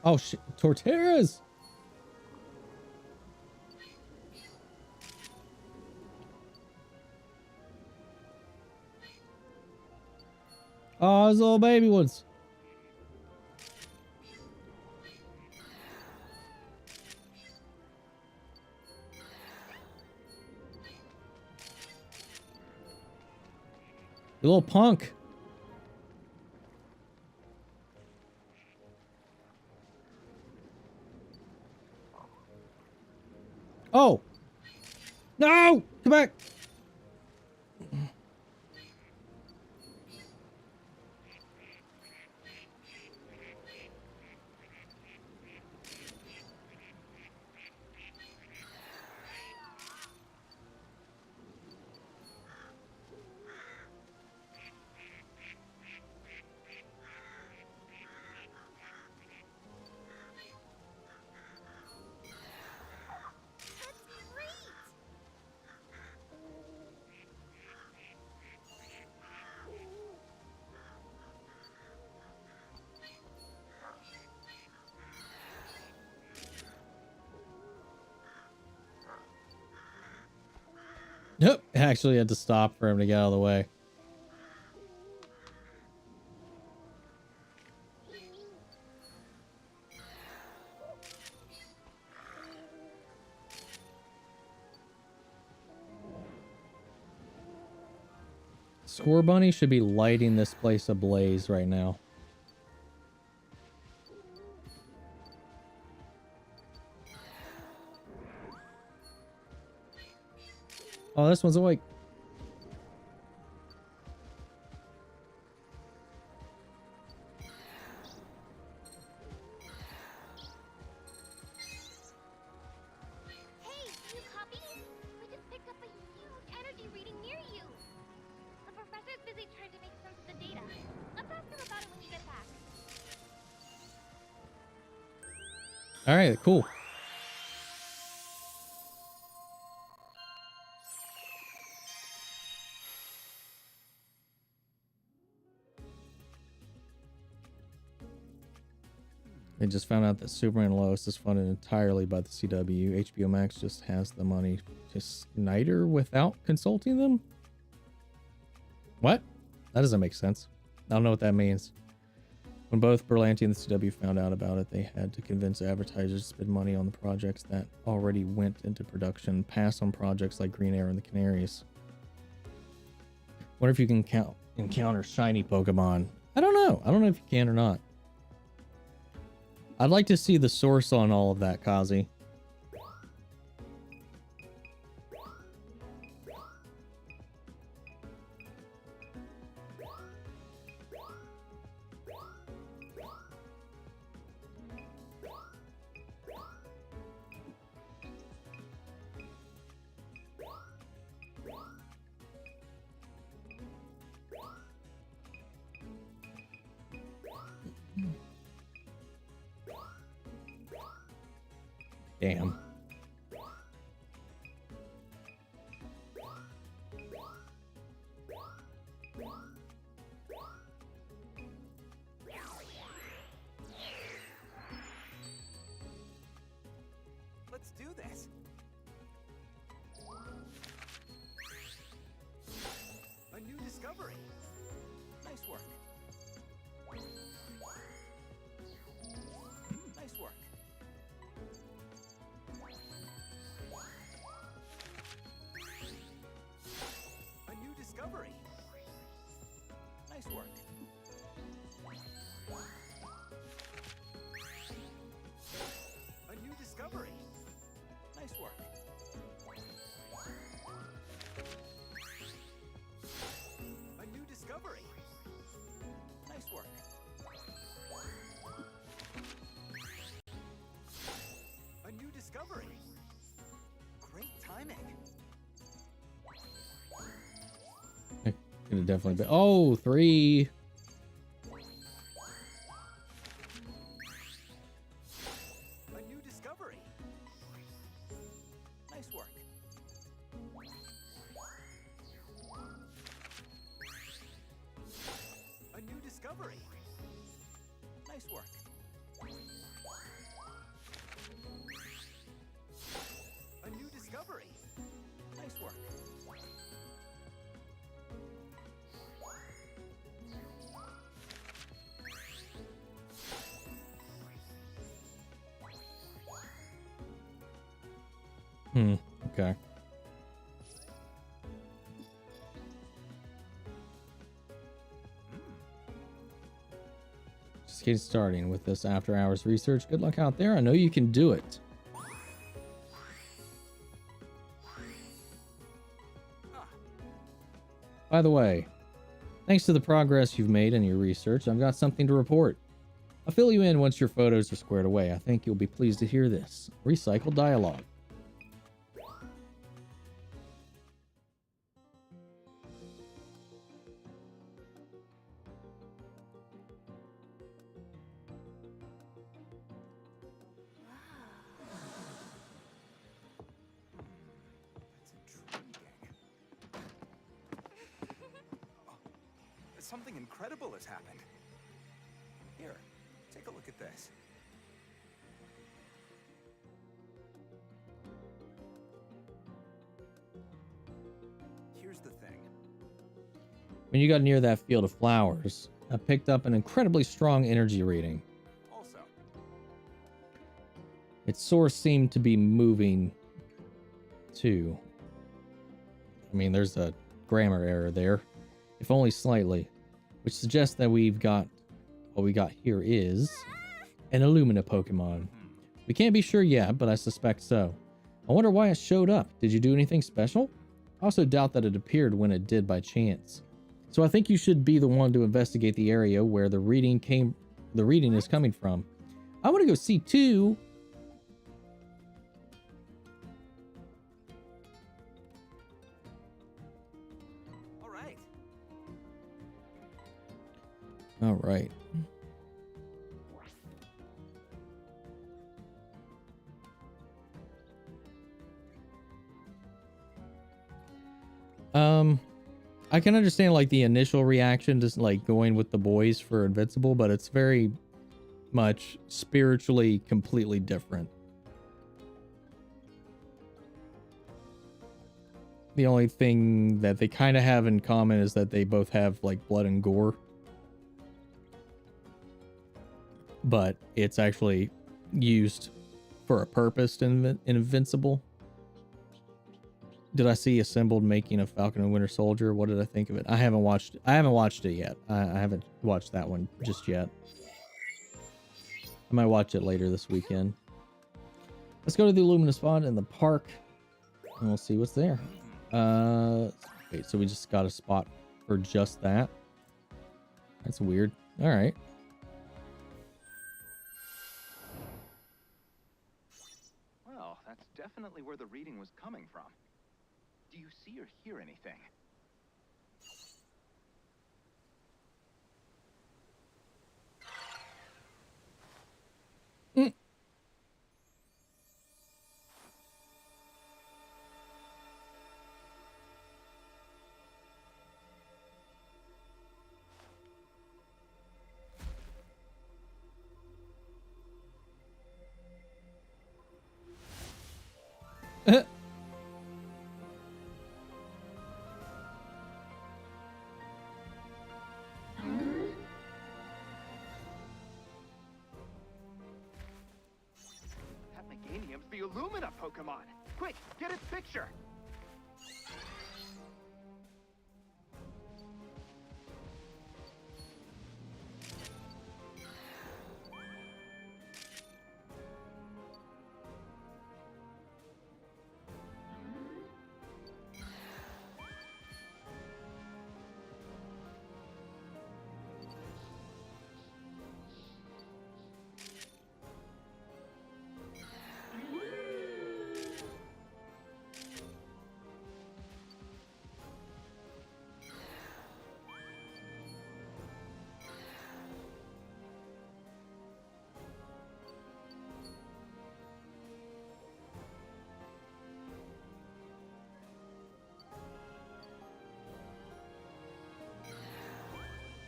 Oh, shit. Torteras. Oh, those little baby ones. You little punk. Oh. No! Come back. That's great! Nope. Actually had to stop for him to get out of the way. Score Bunny should be lighting this place ablaze right now. Oh, this one's awake. Hey, you copy? We just picked up a huge energy reading near you. The professor's busy trying to make sense of the data. Let's ask him about it when you get back. All right, cool. They just found out that Superman and Lois is funded entirely by the CW. HBO Max just has the money to Snyder without consulting them? What? That doesn't make sense. I don't know what that means. When both Berlanti and the CW found out about it, they had to convince advertisers to spend money on the projects that already went into production, pass on projects like Green Arrow and the Canaries. Wonder if you can encounter shiny Pokemon. I don't know. I don't know if you can or not. I'd like to see the source on all of that, Kazi. Damn. Let's do this. A new discovery. Nice work. Nice work. A new discovery. Nice work. A new discovery. Nice work. A new discovery. Nice work. A new discovery. Great timing. Could have definitely been. Oh, 3. A new discovery. Nice work. A new discovery. Nice work. A new discovery. Nice work. Okay. Just getting starting with this after hours research. Good luck out there. I know you can do it. By the way, thanks to the progress you've made in your research, I've got something to report. I'll fill you in once your photos are squared away. I think you'll be pleased to hear this. Recycled dialogue. Something incredible has happened. Here, take a look at this. Here's the thing. When you got near that field of flowers, I picked up an incredibly strong energy reading. Also, Its source seemed to be moving too. I mean, there's a grammar error there, if only slightly, which suggests that we've got, what we got here is an Illumina Pokemon. We can't be sure yet, but I suspect so. I wonder why it showed up. Did you do anything special? I also doubt that it appeared when it did by chance. So I think you should be the one to investigate the area where the reading is coming from. I want to go see too. All right. I can understand like the initial reaction to like going with the boys for Invincible, but it's very much spiritually completely different. The only thing that they kind of have in common is that they both have like blood and gore. But it's actually used for a purpose in Invincible. Did I see assembled making of Falcon and Winter Soldier? What did I think of it? I haven't watched it yet. I haven't watched that one just yet. I might watch it later this weekend. Let's go to the Illumina spot in the park and we'll see what's there. Wait, so we just got a spot for just that? That's weird. All right. Well, that's definitely where the reading was coming from. Do you see or hear anything? Illumina Pokemon. Quick, get its picture.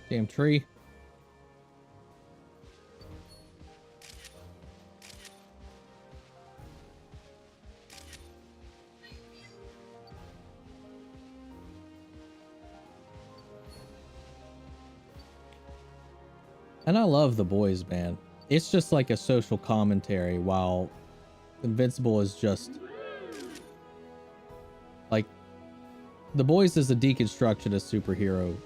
Damn tree. And I love The Boys, man. It's just like a social commentary, while Invincible is just like The Boys is a deconstruction of superhero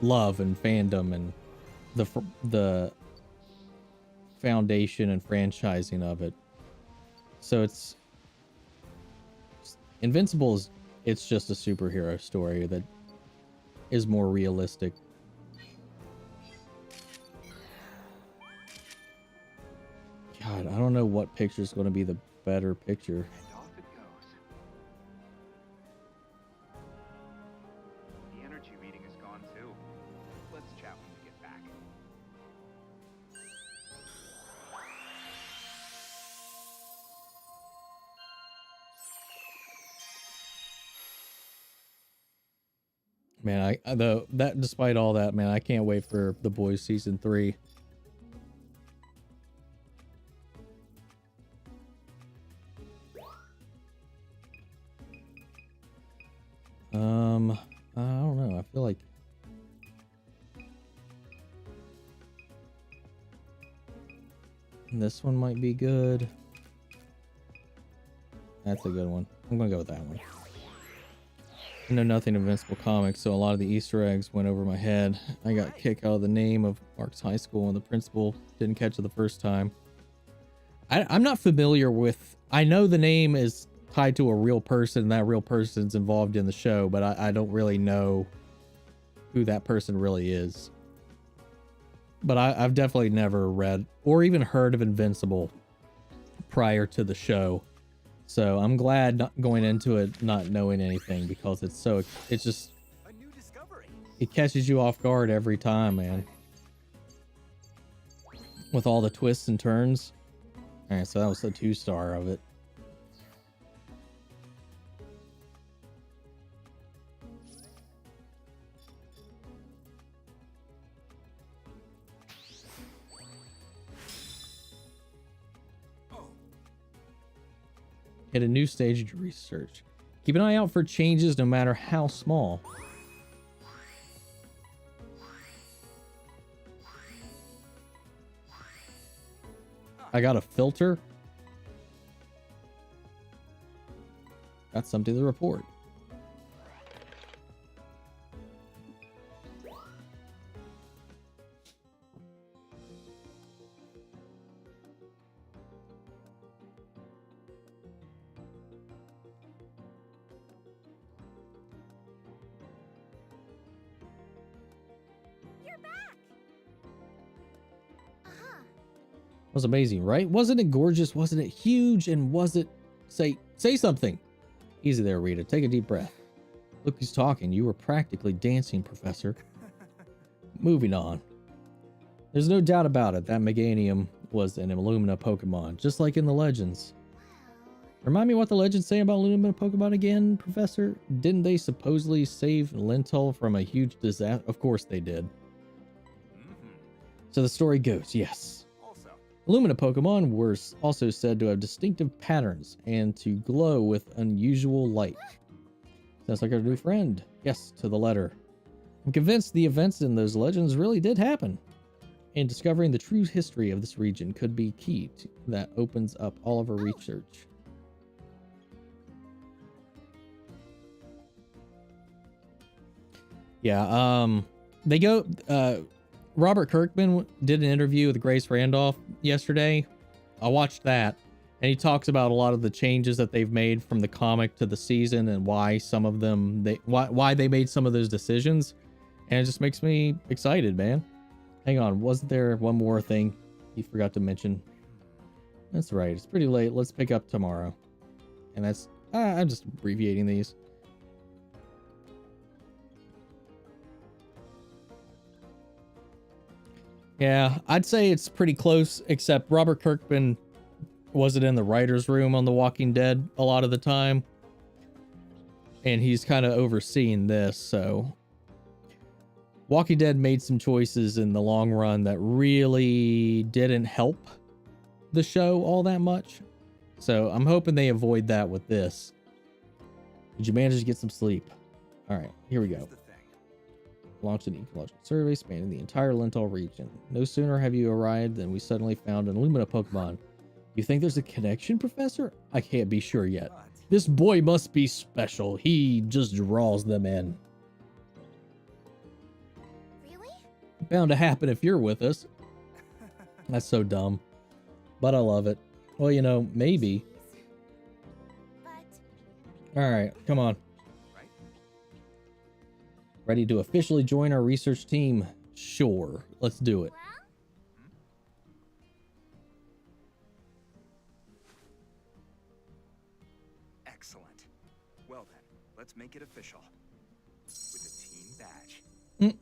love and fandom and the foundation and franchising of it. So it's Invincible is, it's just a superhero story that is more realistic. God, I don't know what picture is going to be the better picture. And off it goes. The energy reading is gone too. Let's chat when we get back. Man, that despite all that, man, I can't wait for The Boys season 3. I don't know. I feel like this one might be good. That's a good one. I'm gonna go with that one. I know nothing Invincible comics, so a lot of the Easter eggs went over my head. I got kicked out of the name of Mark's high school, and the principal didn't catch it the first time. I'm not familiar with. I know the name is tied to a real person, and that real person's involved in the show, but I don't really know who that person really is. But I've definitely never read or even heard of Invincible prior to the show. So I'm glad not going into it not knowing anything, because it's just A new discovery. it catches you off guard every time, man. With all the twists and turns. Alright, so that was the 2-star of it. Hit a new stage of research. Keep an eye out for changes no matter how small. I got a filter. Got something to report. You're back. Was amazing, right? Wasn't it gorgeous? Wasn't it huge? And was it... Say something. Easy there, Rita. Take a deep breath. Look who's talking. You were practically dancing, Professor. Moving on. There's no doubt about it. That Meganium was an Illumina Pokemon, just like in the Legends. Remind me what the Legends say about Illumina Pokemon again, Professor? Didn't they supposedly save Lentil from a huge disaster? Of course they did. So the story goes, yes. Illumina Pokemon were also said to have distinctive patterns and to glow with unusual light. Sounds like our new friend. Yes, to the letter. I'm convinced the events in those legends really did happen. and discovering the true history of this region could be key that opens up all of our research. Yeah, Robert Kirkman did an interview with Grace Randolph yesterday. I watched that, and he talks about a lot of the changes that they've made from the comic to the season and why some of them, why they made some of those decisions. And it just makes me excited, man. Hang on, wasn't there one more thing he forgot to mention? That's right, it's pretty late. Let's pick up tomorrow. And that's, I'm just abbreviating these. Yeah, I'd say it's pretty close, except Robert Kirkman wasn't in the writer's room on The Walking Dead a lot of the time. And he's kind of overseeing this, so... Walking Dead made some choices in the long run that really didn't help the show all that much. So I'm hoping they avoid that with this. Did you manage to get some sleep? All right, here we go. Launched an ecological survey spanning the entire Lental region. No sooner have you arrived than we suddenly found an Illumina Pokemon. You think there's a connection, Professor? I can't be sure yet. This boy must be special. He just draws them in. Really? Bound to happen if you're with us. That's so dumb. But I love it. Well, you know, maybe. But... Alright, come on. Ready to officially join our research team? Sure. Let's do it. Well? Excellent. Well then, let's make it official. With a team badge. Yep.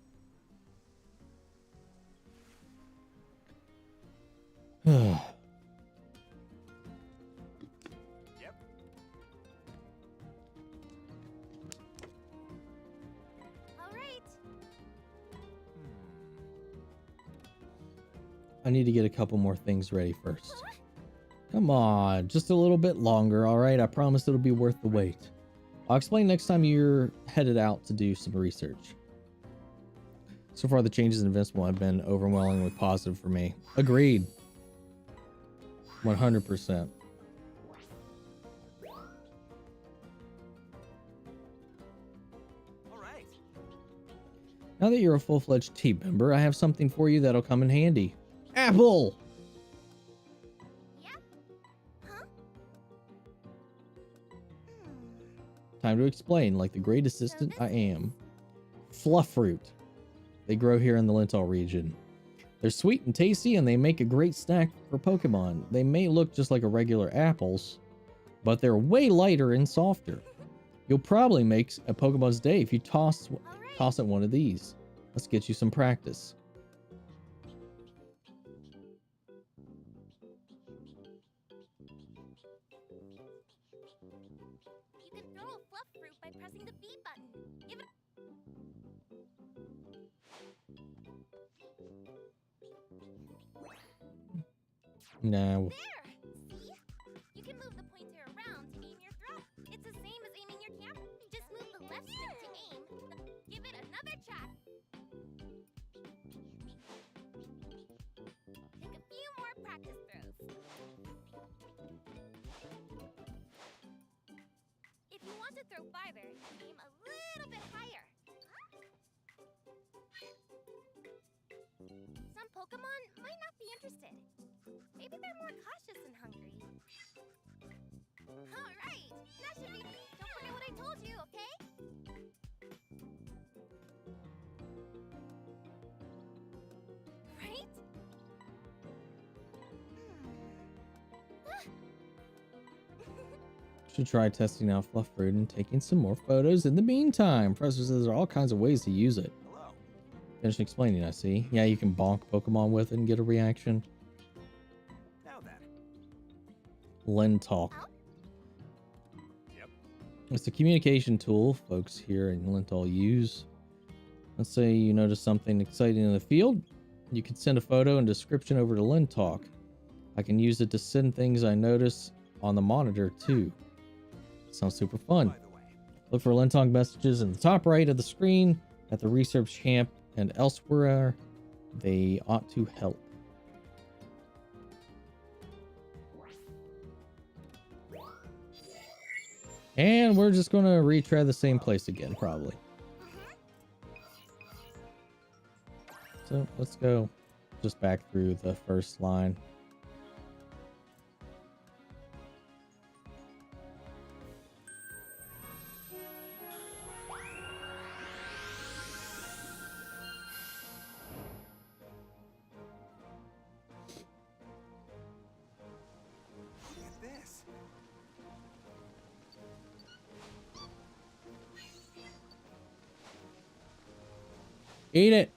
All right. I need to get a couple more things ready first. Come on, just a little bit longer, all right? I promise it'll be worth the wait. I'll explain next time you're headed out to do some research. So far, the changes in Invincible have been overwhelmingly positive for me. Agreed. 100%. All right. Now that you're a full-fledged team member, I have something for you that'll come in handy. Apple! Yeah? Huh? Time to explain, like the great assistant I am. Fluff fruit. They grow here in the Lental region. They're sweet and tasty, and they make a great snack for Pokemon. They may look just like a regular apples, but they're way lighter and softer. You'll probably make a Pokemon's day if you toss it one of these. Let's get you some practice. You can throw a fluff fruit by pressing the B button. Give it. Nah. There! See? You can move the pointer around to aim your throw. It's the same as aiming your camera. Just move the left stick to aim. Give it another shot. Take a few more practice throws. If you want to throw farther, aim a little bit higher. Some Pokemon might not be interested. Maybe they're more cautious and hungry. All right, that should be... Don't forget what I told you, okay? Right? Should try testing out Fluff fruit and taking some more photos in the meantime. Professor says there are all kinds of ways to use it. Hello. Finish explaining, I see. Yeah, you can bonk Pokemon with it and get a reaction. Now then. Lentalk. Yep. It's a communication tool folks here in Lental use. Let's say you notice something exciting in the field. You can send a photo and description over to Lentalk. I can use it to send things I notice on the monitor too. Sounds super fun. By the way, Look for Lentalk messages in the top right of the screen, at the research camp, and elsewhere They ought to help. And we're just going to retread the same place again, probably. So let's go just back through the first line. Look at this. Eat it.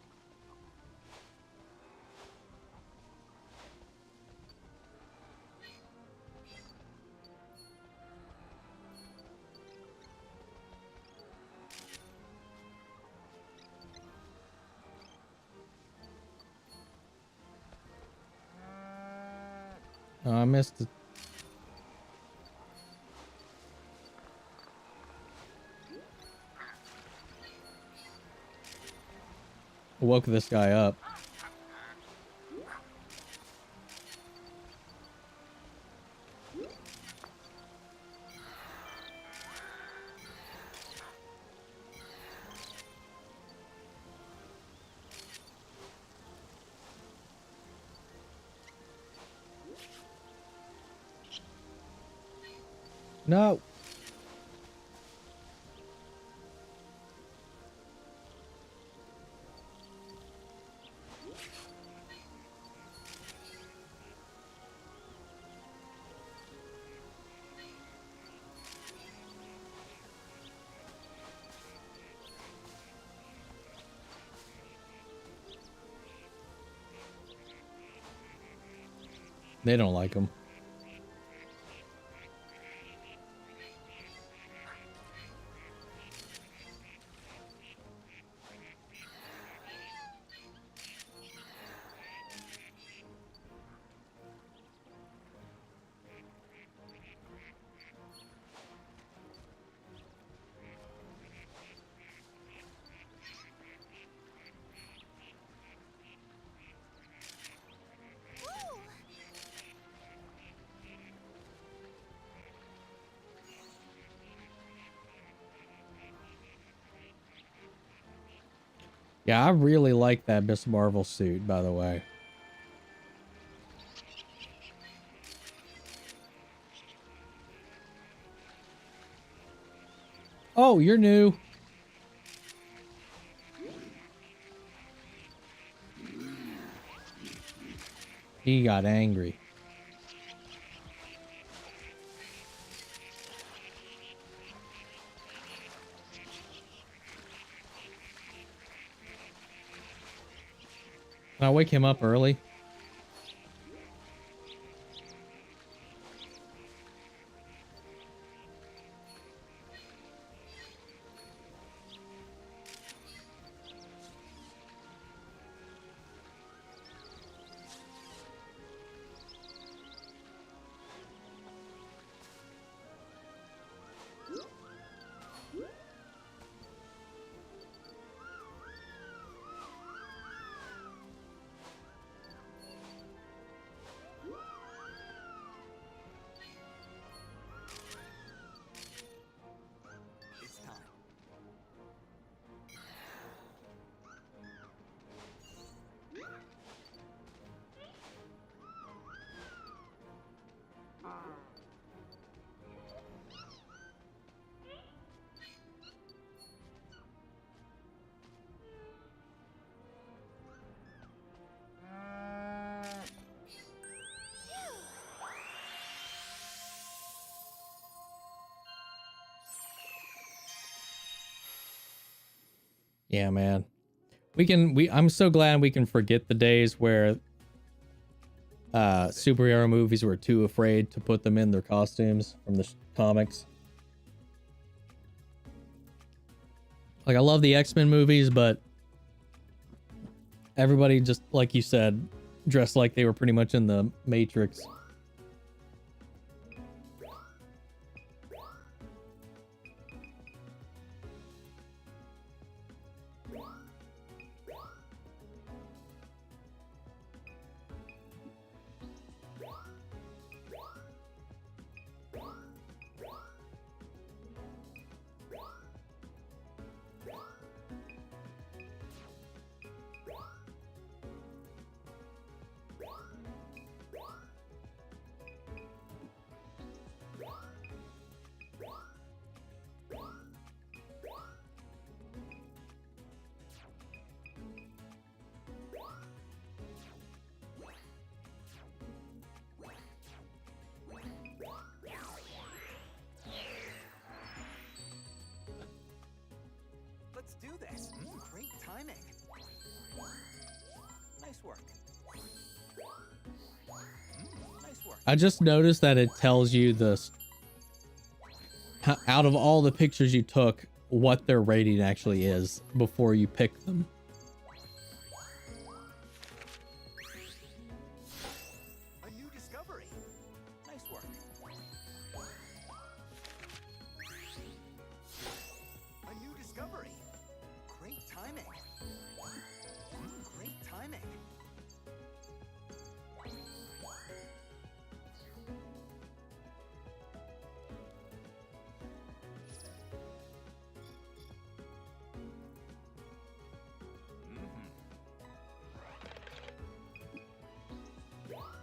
Oh, I missed it. Woke this guy up. No. They don't like him. Yeah, I really like that Miss Marvel suit, by the way. Oh, you're new. He got angry. Can I wake him up early? It's time. Yeah, man. I'm so glad we can forget the days where superhero movies were too afraid to put them in their costumes from the comics. Like, I love the X-Men movies, but everybody, just like you said, dressed like they were pretty much in the Matrix. timing. Nice work. Nice work. I just noticed that it tells you out of all the pictures you took, what their rating actually is before you pick them. A new discovery. Nice work. A new discovery. Great timing. Great timing.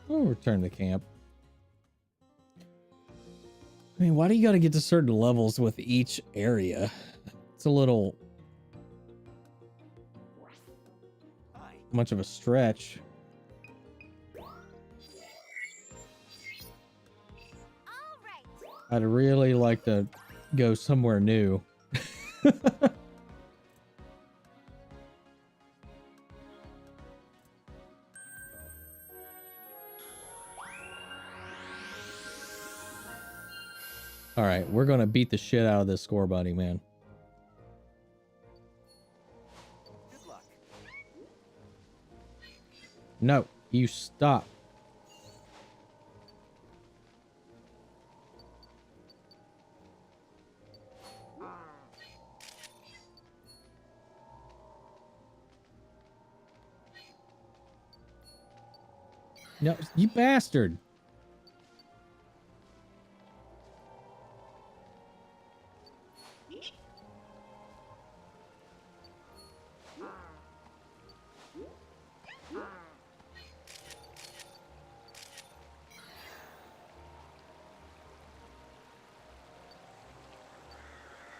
We'll return to camp. I mean, why do you got to get to certain levels with each area? It's a little much of a stretch. I'd really like to go somewhere new. All right, we're gonna beat the shit out of this score buddy, man. Good luck. No, you stop. No, you bastard.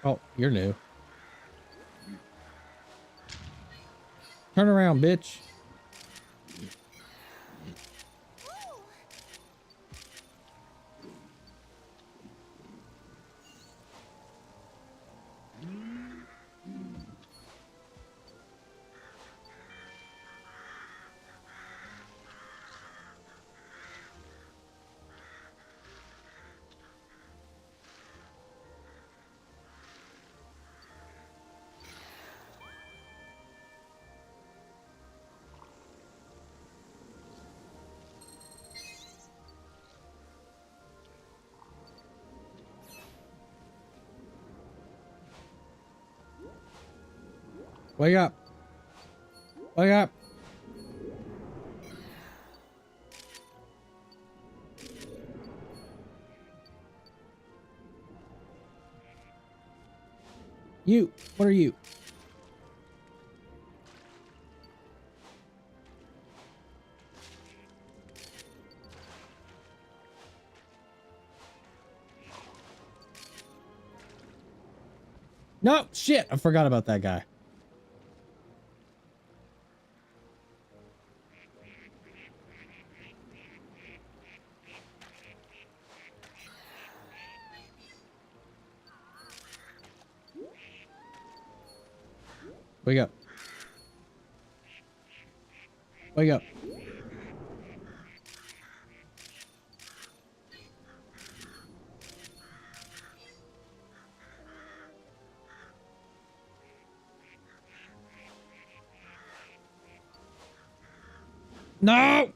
Oh, you're new. Turn around, bitch. Wake up. Wake up. You, what are you? No, shit, I forgot about that guy. Wake up. Wake up. No!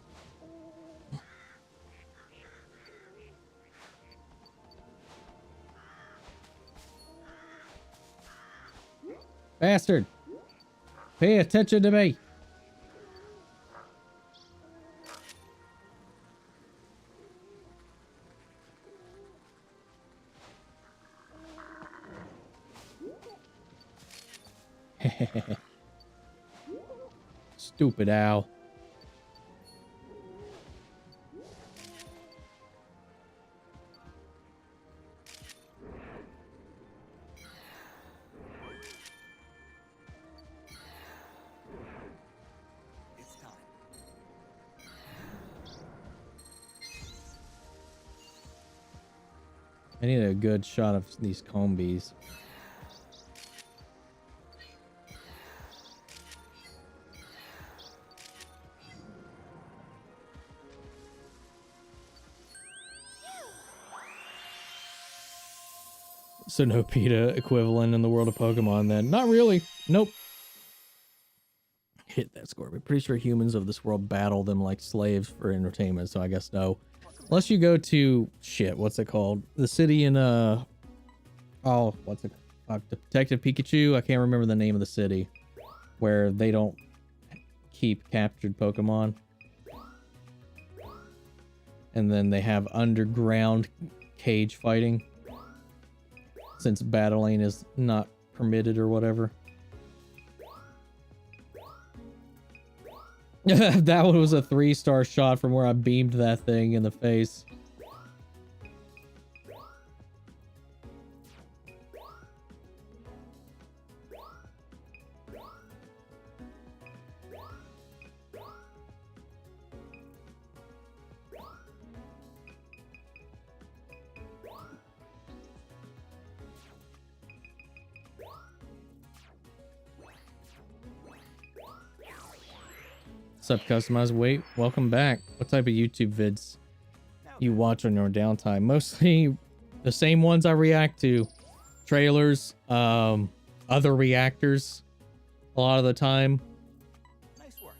Bastard. Pay attention to me. Stupid owl. It's time. I need a good shot of these comb bees. So no PETA equivalent in the world of Pokemon then. Not really. Nope. Hit that Scorpion. Pretty sure humans of this world battle them like slaves for entertainment, so I guess no. Unless you go to shit, what's it called? The city in oh, what's it Detective Pikachu? I can't remember the name of the city where they don't keep captured Pokemon. And then they have underground cage fighting, since battling is not permitted or whatever. That one was a 3-star shot from where I beamed that thing in the face. What's up, customized? Wait, welcome back. What type of YouTube vids you watch on your downtime? Mostly the same ones I react to. Trailers, other reactors a lot of the time. Nice work.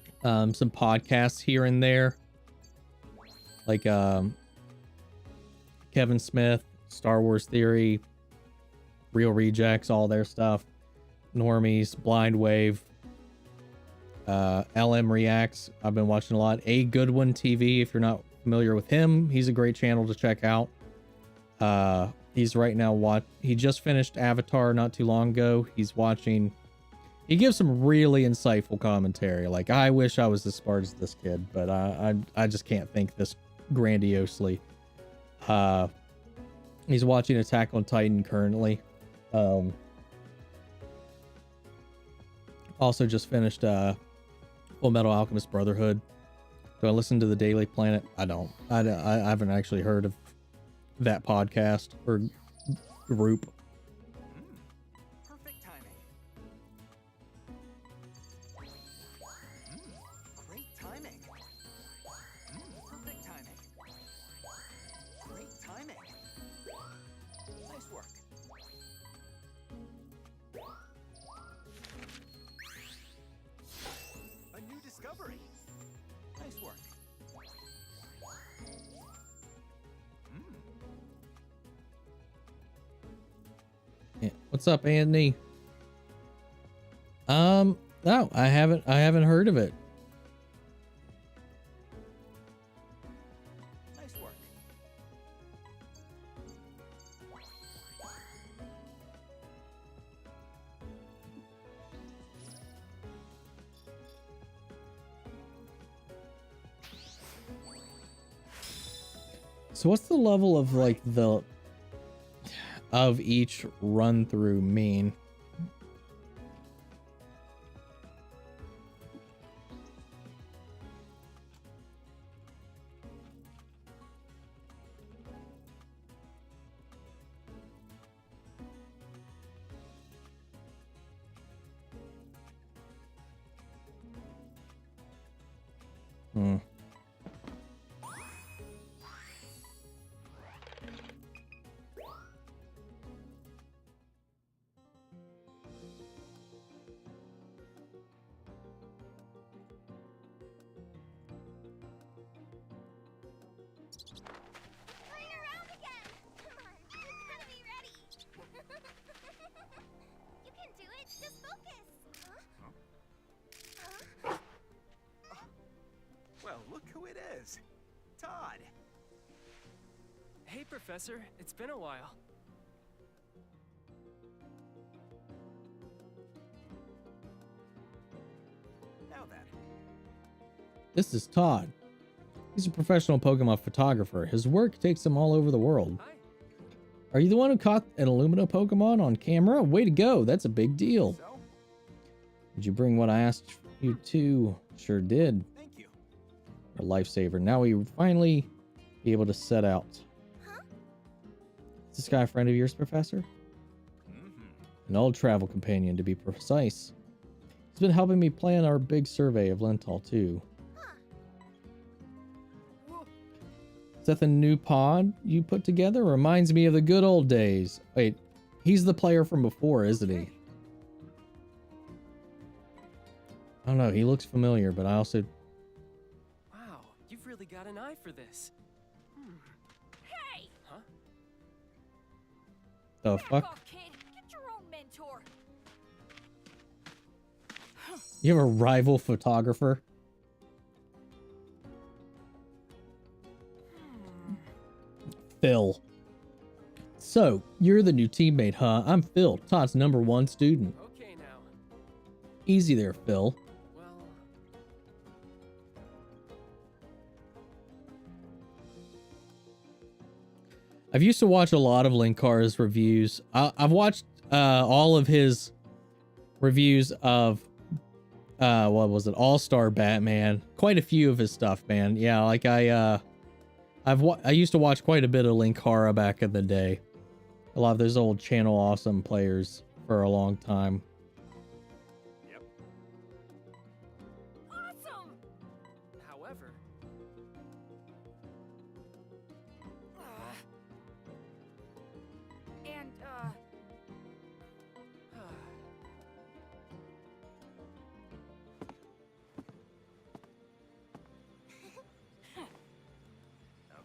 Some podcasts here and there. Like Kevin Smith, Star Wars Theory, Real Rejects, all their stuff. Normies, Blind Wave. LM Reacts, I've been watching a lot. A Good One TV, if you're not familiar with him, he's a great channel to check out. He's right now he just finished Avatar not too long ago. He's watching, he gives some really insightful commentary. Like, I wish I was as smart as this kid, but I just can't think this grandiosely. He's watching Attack on Titan currently. Also just finished Full Metal Alchemist Brotherhood. Do I listen to the Daily Planet? I don't. I haven't actually heard of that podcast or group. Perfect timing. Great timing. Perfect timing. Great timing. Nice work. A new discovery. Nice work. Yeah. What's up, Anthony? No, I haven't heard of it. Nice work. So what's the level of like of each run through mean? Turn around again! Come on, you gotta be ready! You can do it, just focus! Huh? Well, look who it is. Todd. Hey, Professor. It's been a while. Now then. This is Todd. He's a professional Pokemon photographer. His work takes him all over the world. Hi. Are you the one who caught an Illumina Pokemon on camera? Way to go. That's a big deal. So, Did you bring what I asked you to? Sure did. thank you. A lifesaver. Now we finally be able to set out. Huh? Is this guy a friend of yours, Professor? An old travel companion, to be precise. He's been helping me plan our big survey of Lental, too. Whoa. Is that the new pod you put together? Reminds me of the good old days. Wait, He's the player from before, isn't he? I don't know. He looks familiar, but I also... Wow, you've really got an eye for this. Hey! Huh? The Back fuck? off, kid. Get your own mentor. You have a rival photographer? Phil. So, you're the new teammate, huh? I'm Phil, Todd's #1 student. Okay now. Easy there, Phil. Well, I've used to watch a lot of Linkar's reviews. I've watched all of his reviews of what was it, All-Star Batman. Quite a few of his stuff, man. Yeah, like I used to watch quite a bit of Linkara back in the day. A lot of those old Channel Awesome players for a long time. Yep. Awesome! however, And,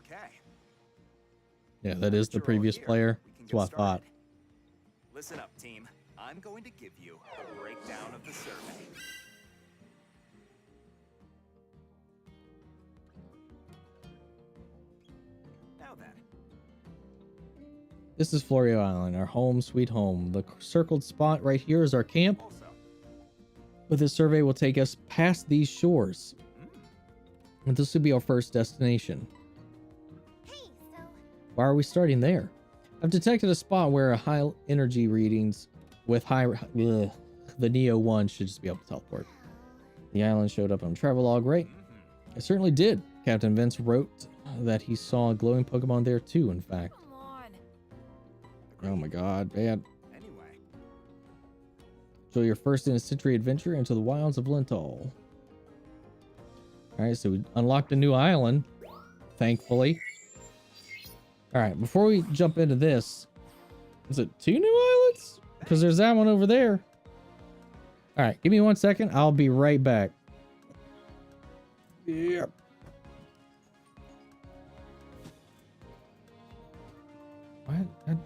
Okay. Yeah, that is the You're all previous here, player. we can That's get what I thought. started. Listen up, team. I'm going to give you a breakdown of the survey. Now then, This is Florio Island, our home sweet home. The circled spot right here is our camp. also, But this survey will take us past these shores. And this will be our first destination. hey, so... Why are we starting there? I've detected a spot where a high energy readings with the Neo 1 should just be able to teleport. The island showed up on Travelog, right? It certainly did. Captain Vince wrote that he saw a glowing Pokemon there too, in fact. Come on. Oh my god, man. anyway, So your first in a century adventure into the wilds of Lental. Alright, so we unlocked a new island, thankfully. Alright, before we jump into this, is it 2 new islands? Because there's that one over there. Alright, give me 1 second. I'll be right back. Yep. What?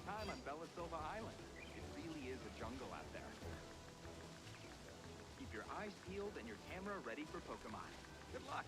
first time on Belisova Island. It really is a jungle out there. Keep your eyes peeled and your camera ready for Pokemon. Good luck.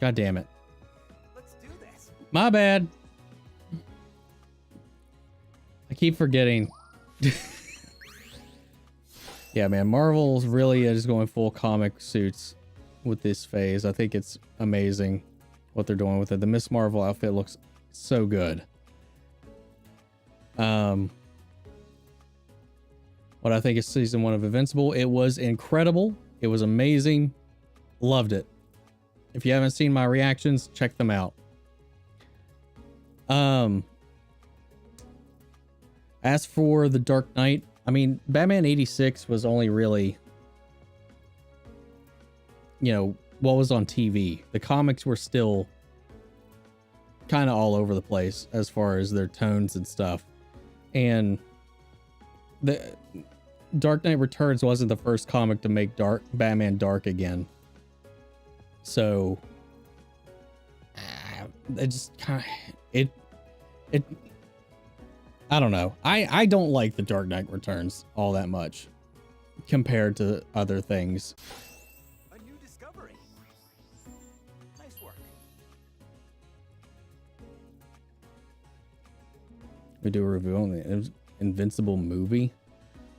God damn it. Let's do this. My bad. I keep forgetting. Yeah, man, Marvel's really is going full comic suits with this phase. I think it's amazing what they're doing with it. The Miss Marvel outfit looks so good. What I think is season 1 of Invincible, it was incredible. It was amazing. Loved it. If you haven't seen my reactions, check them out. As for the Dark Knight, I mean, Batman 86 was only really, you know, what was on TV. The comics were still kind of all over the place as far as their tones and stuff. And the Dark Knight Returns wasn't the first comic to make Batman dark again. So it just kind of it I don't know. I don't like the Dark Knight Returns all that much compared to other things. A new discovery. Nice work. We do a review on the Invincible movie.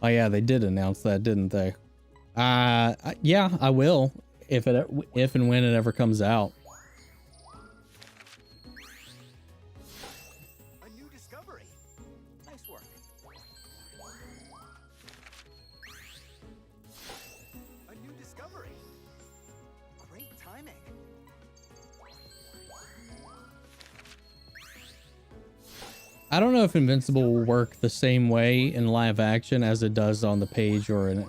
Oh yeah, they did announce that, didn't they? Yeah, I will if and when it ever comes out. A new discovery. Nice work. A new discovery. Great timing. I don't know if Invincible will work the same way in live action as it does on the page or in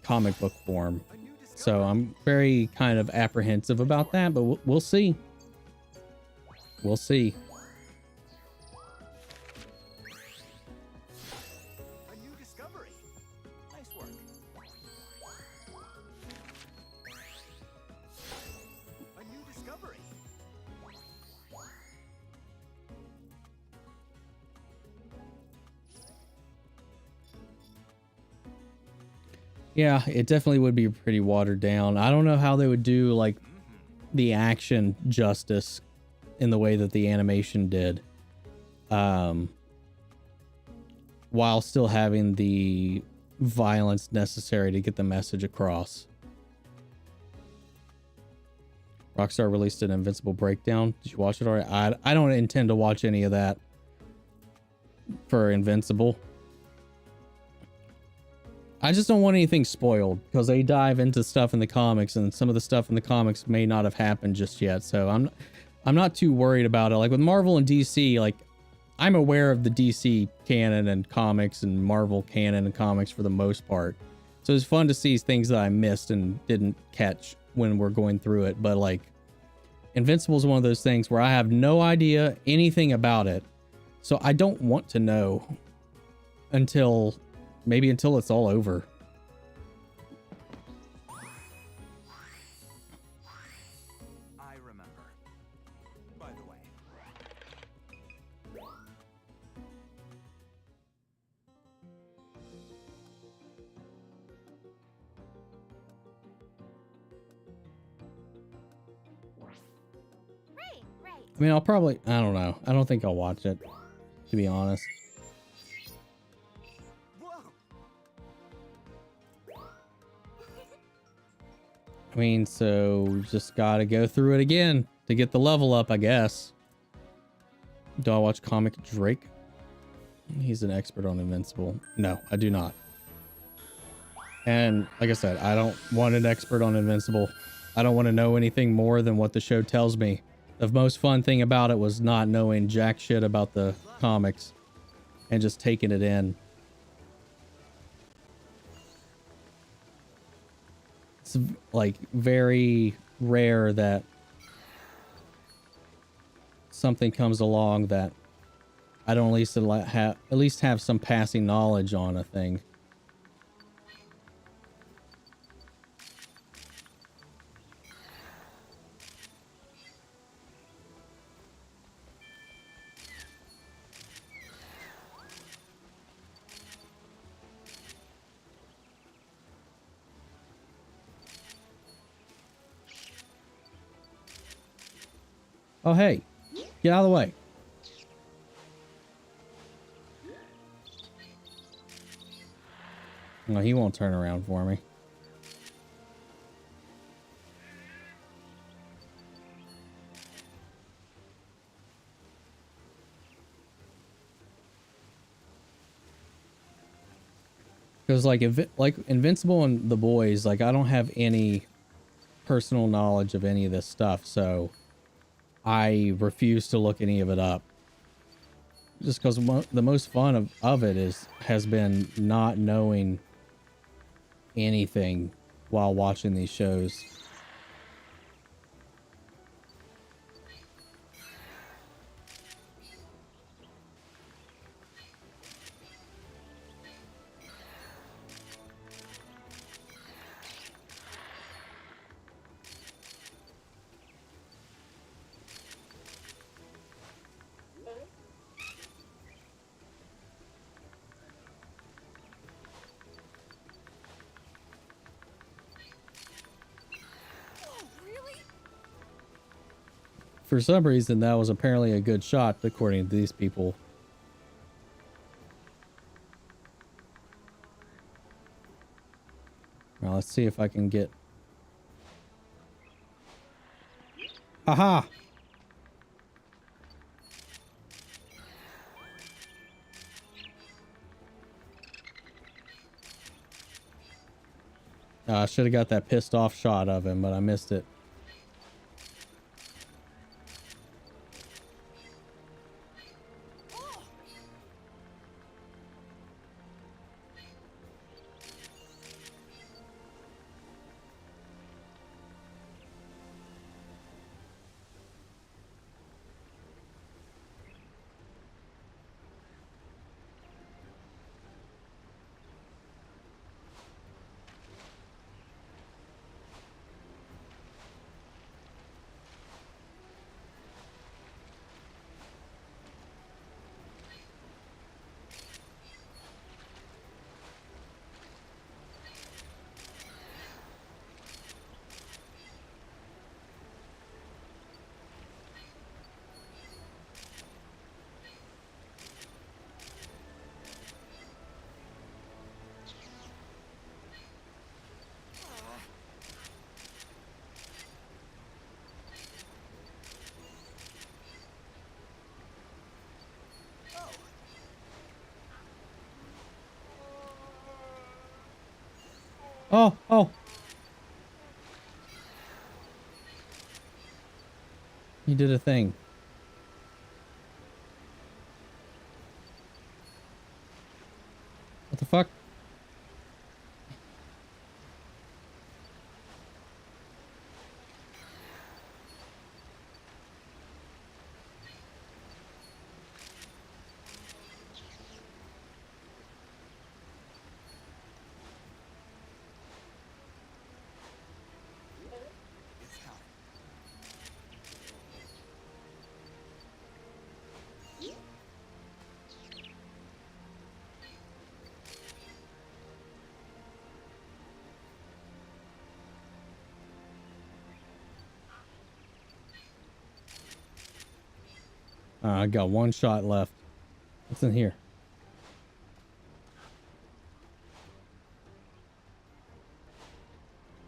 comic book form. So I'm very kind of apprehensive about that, but we'll see. We'll see. A new discovery. Nice work. A new discovery. Yeah, it definitely would be pretty watered down. I don't know how they would do like the action justice in the way that the animation did, while still having the violence necessary to get the message across. Rockstar released an Invincible breakdown. Did you watch it already? I don't intend to watch any of that for Invincible. I just don't want anything spoiled because they dive into stuff in the comics, and some of the stuff in the comics may not have happened just yet. So I'm not too worried about it. Like with Marvel and DC, like I'm aware of the DC canon and comics and Marvel canon and comics for the most part. So it's fun to see things that I missed and didn't catch when we're going through it. But like Invincible is one of those things where I have no idea anything about it. So I don't want to know until it's all over. I remember. By the way. Right. I mean, I don't know. I don't think I'll watch it, to be honest. I mean, so just gotta go through it again to get the level up, I guess. Do I watch Comic Drake? He's an expert on Invincible. No, I do not. And like I said, I don't want an expert on Invincible. I don't want to know anything more than what the show tells me. The most fun thing about it was not knowing jack shit about the comics and just taking it in. It's like very rare that something comes along that I don't at least have some passing knowledge on a thing. Oh, hey. Get out of the way. No, he won't turn around for me. Because like Invincible and the boys, like I don't have any personal knowledge of any of this stuff, so I refuse to look any of it up. Just because the most fun of it has been not knowing anything while watching these shows. For some reason, that was apparently a good shot, according to these people. Now, let's see if I can get... Haha! I should have got that pissed off shot of him, but I missed it. Oh, oh. He did a thing. What the fuck? I got one shot left. What's in here?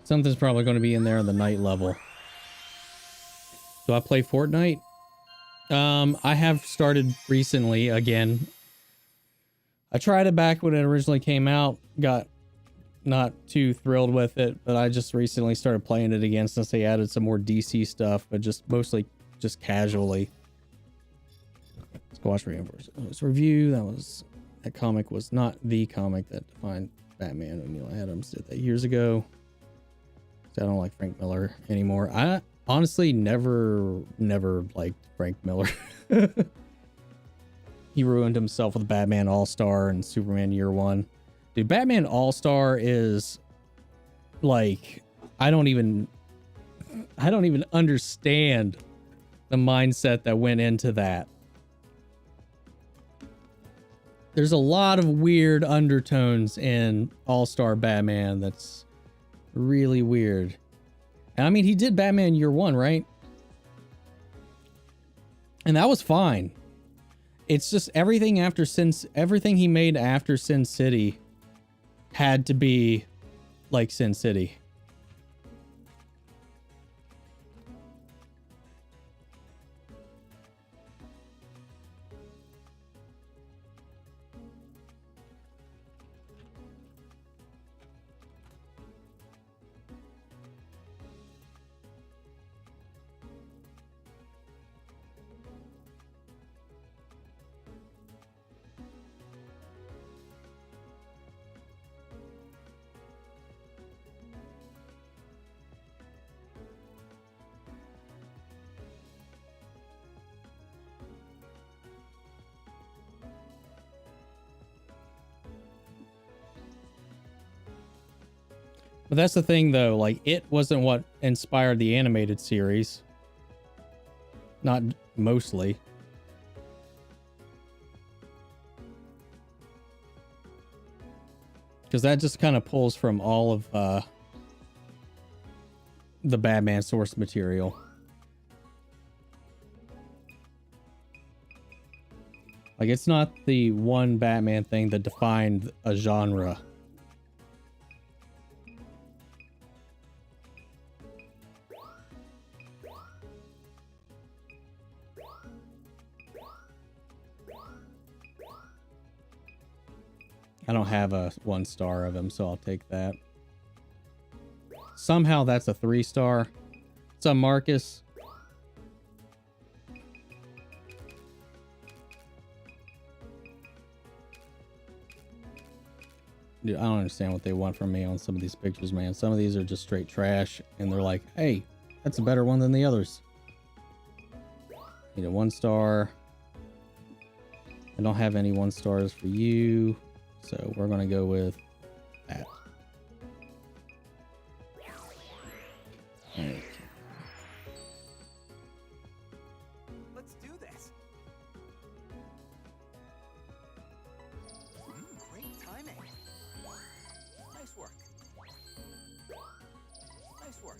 Something's probably going to be in there on the night level. Do I play Fortnite? I have started recently again. I tried it back when it originally came out. Got not too thrilled with it, but I just recently started playing it again since they added some more DC stuff, but just mostly just casually. Let's go watch Reinforced review. That comic was not the comic that defined Batman. O'Neil Adams did that years ago. I don't like Frank Miller anymore. I honestly never liked Frank Miller. He ruined himself with Batman All-Star and Superman Year One. Dude, Batman All-Star is like, I don't even understand the mindset that went into that. There's a lot of weird undertones in All-Star Batman that's really weird. And I mean, he did Batman Year One, right? And that was fine. It's just everything he made after Sin City had to be like Sin City. But that's the thing, though. Like, it wasn't what inspired the animated series. Not mostly. Because that just kind of pulls from all of the Batman source material. Like, it's not the one Batman thing that defined a genre. I don't have a 1 star of him, so I'll take that. Somehow that's a 3 star. What's up, Marcus? Dude, I don't understand what they want from me on some of these pictures, man. Some of these are just straight trash, and they're like, hey, that's a better one than the others. Need a 1 star. I don't have any 1 stars for you. So we're going to go with that. Okay. Let's do this. Great timing. Nice work. Nice work.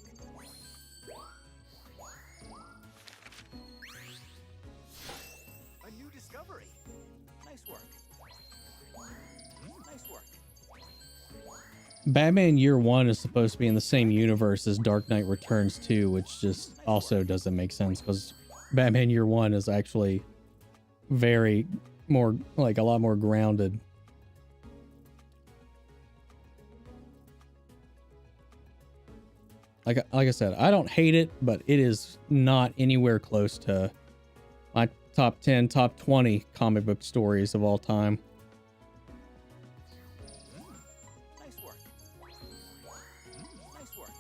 A new discovery. Nice work. Nice work. Batman Year One is supposed to be in the same universe as Dark Knight Returns 2, which just also doesn't make sense because Batman Year One is actually very more, like, a lot more grounded. Like I said, I don't hate it, but it is not anywhere close to my top 10, top 20 comic book stories of all time. Nice work. Nice work.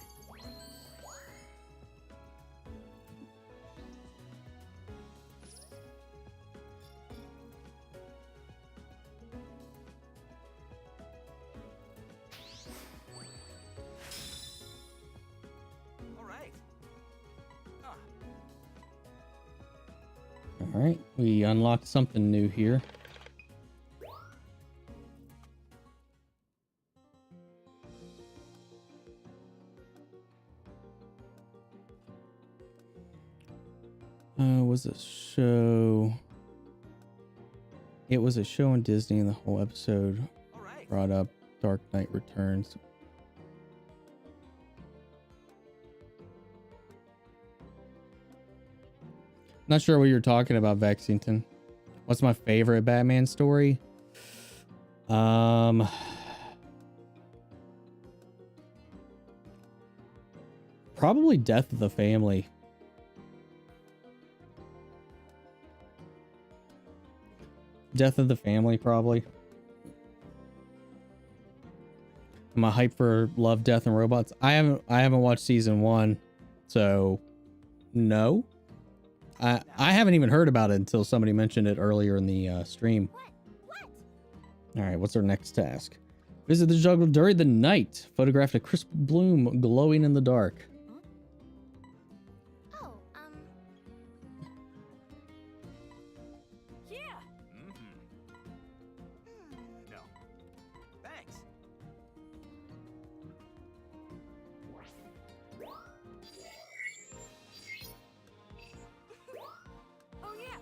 All right. All right, we unlocked something new here. Was a show. It was a show on Disney, and the whole episode brought up Dark Knight Returns. Not sure what you're talking about, Vexington. What's my favorite Batman story? Probably Death of the Family. Death of the Family, probably. Am I hyped for Love, Death, and Robots? I haven't watched season 1, so no. I haven't even heard about it until somebody mentioned it earlier in the stream. What? All right, what's our next task? Visit the jungle during the night. Photograph a crisp bloom glowing in the dark. Oh, Yeah. No. Thanks. Oh yeah.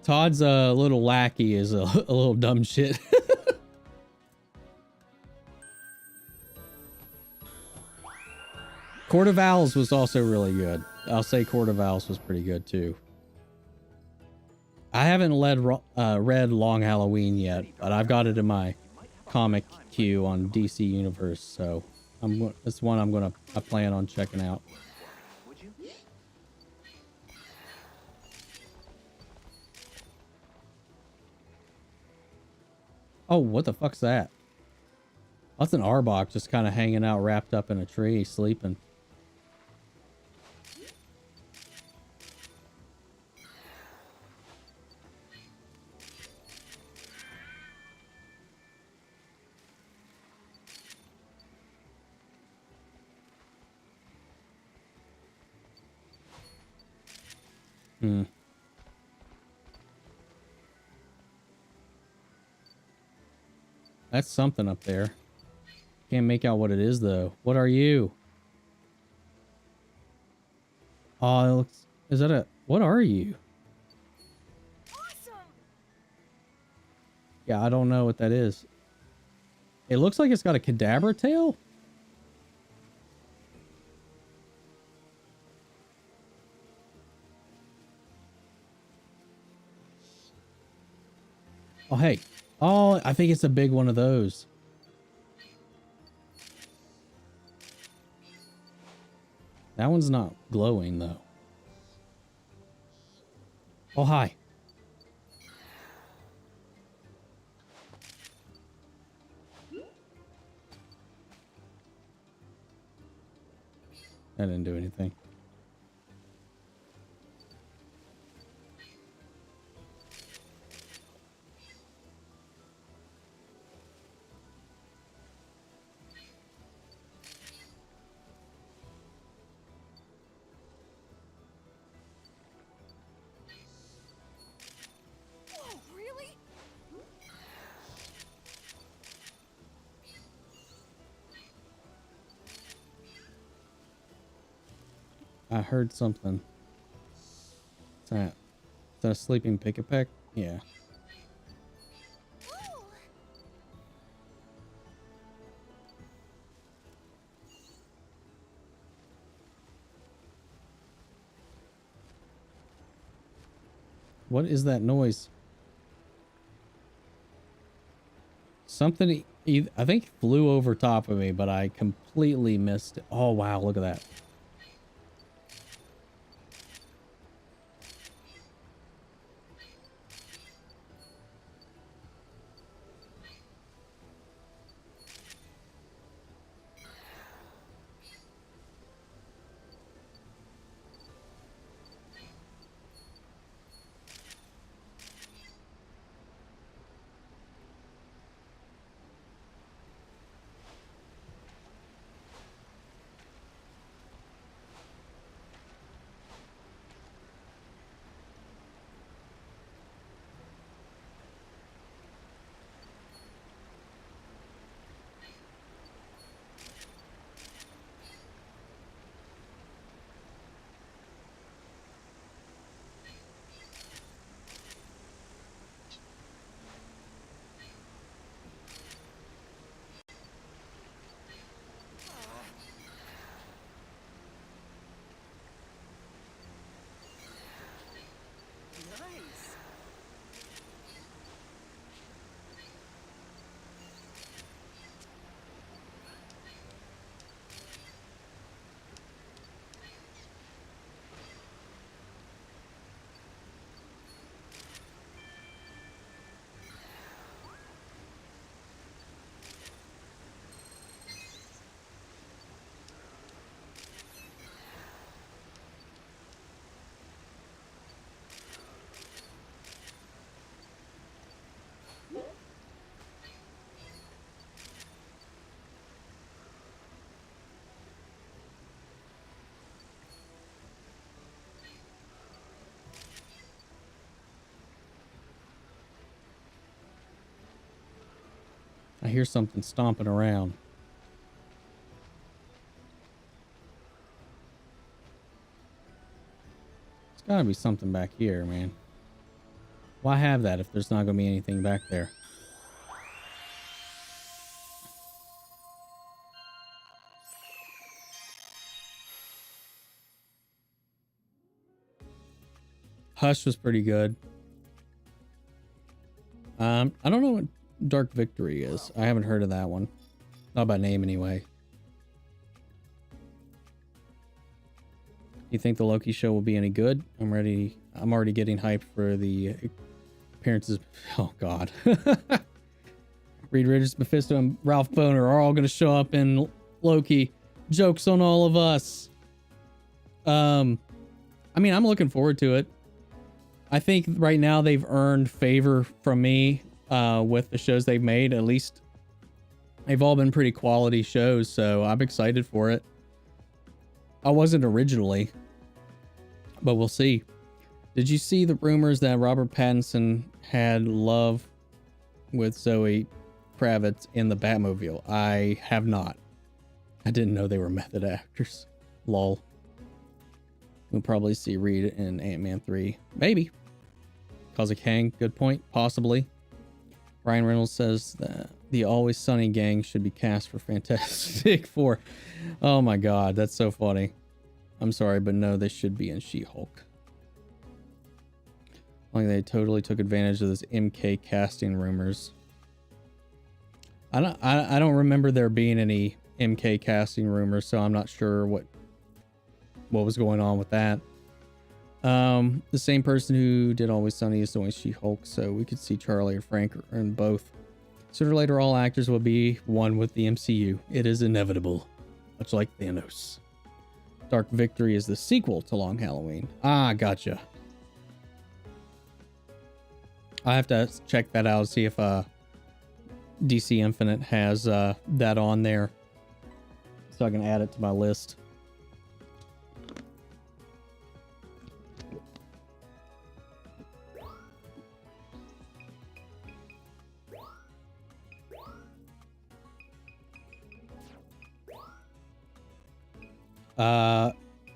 Todd's little lackey is a little dumb shit. Court of Owls was also really good. I'll say Court of Owls was pretty good too. I haven't read Long Halloween yet, but I've got it in my comic queue on DC Universe, so it's one I plan on checking out. Would you? Oh, what the fuck's that? That's an Arbok just kind of hanging out wrapped up in a tree, sleeping. Hmm. That's something up there. Can't make out what it is though. What are you? Oh, it looks, is that a, what are you? Awesome. Yeah, I don't know what that is. It looks like it's got a Kadabra tail. Oh, hey. Oh, I think it's a big one of those. That one's not glowing though. Oh, hi. That didn't do anything. Whoa, really? I heard something. What's that? Is that a sleeping pick-a-peck? Yeah. Ooh. What is that noise? Something, I think, flew over top of me, but I completely missed it. Oh, wow. Look at that. Nice. I hear something stomping around. There's gotta be something back here, man. Why have that if there's not going to be anything back there? Hush was pretty good. I don't know what Dark Victory is. I haven't heard of that one. Not by name anyway. You think the Loki show will be any good? I'm already getting hyped for the appearances. Oh God. Reed Richards, Mephisto, and Ralph Boner are all going to show up in Loki. Jokes on all of us. I mean, I'm looking forward to it. I think right now they've earned favor from me with the shows they've made. At least they've all been pretty quality shows, so I'm excited for it. I wasn't originally, but we'll see. Did you see the rumors that Robert Pattinson had love with Zoe Kravitz in the Batmobile? I have not. I didn't know they were method actors. Lol. We'll probably see Reed in Ant-Man 3. Maybe. Cosmic Hang, good point. Possibly. Ryan Reynolds says that the Always Sunny gang should be cast for Fantastic Four. Oh my God, that's so funny. I'm sorry, but no, they should be in She-Hulk. Like they totally took advantage of this MK casting rumors. I don't remember there being any MK casting rumors, so I'm not sure what was going on with that. The same person who did Always Sunny is doing She-Hulk, so we could see Charlie or Frank in both. Sooner or later, all actors will be one with the MCU. It is inevitable, much like Thanos. Dark Victory is the sequel to Long Halloween. Ah, gotcha. I have to check that out, see if DC Infinite has that on there, so I can add it to my list.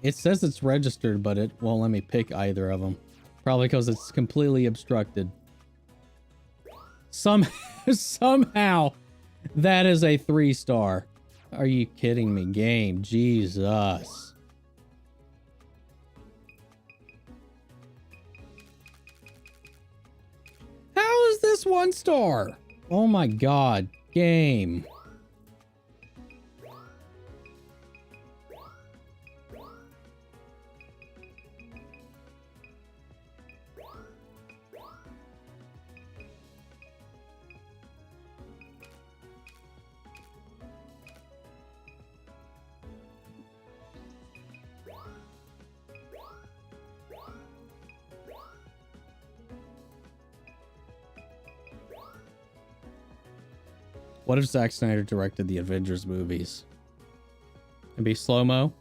It says it's registered, but it won't let me pick either of them. Probably because it's completely obstructed. Somehow that is a 3-star. Are you kidding me, game? Jesus. How is this 1-star? Oh my God, game. What if Zack Snyder directed the Avengers movies? It'd be slow-mo.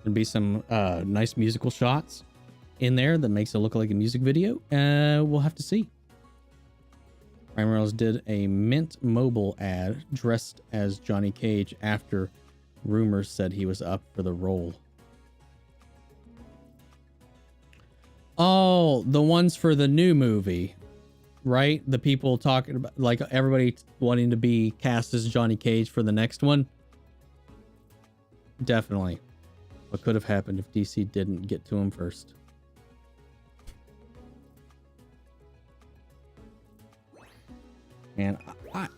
There'd be some nice musical shots in there that makes it look like a music video. We'll have to see. Ryan Reynolds did a Mint Mobile ad dressed as Johnny Cage after rumors said he was up for the role. Oh, the ones for the new movie. Right? The people talking about, like, everybody wanting to be cast as Johnny Cage for the next one. Definitely. What could have happened if DC didn't get to him first? Man,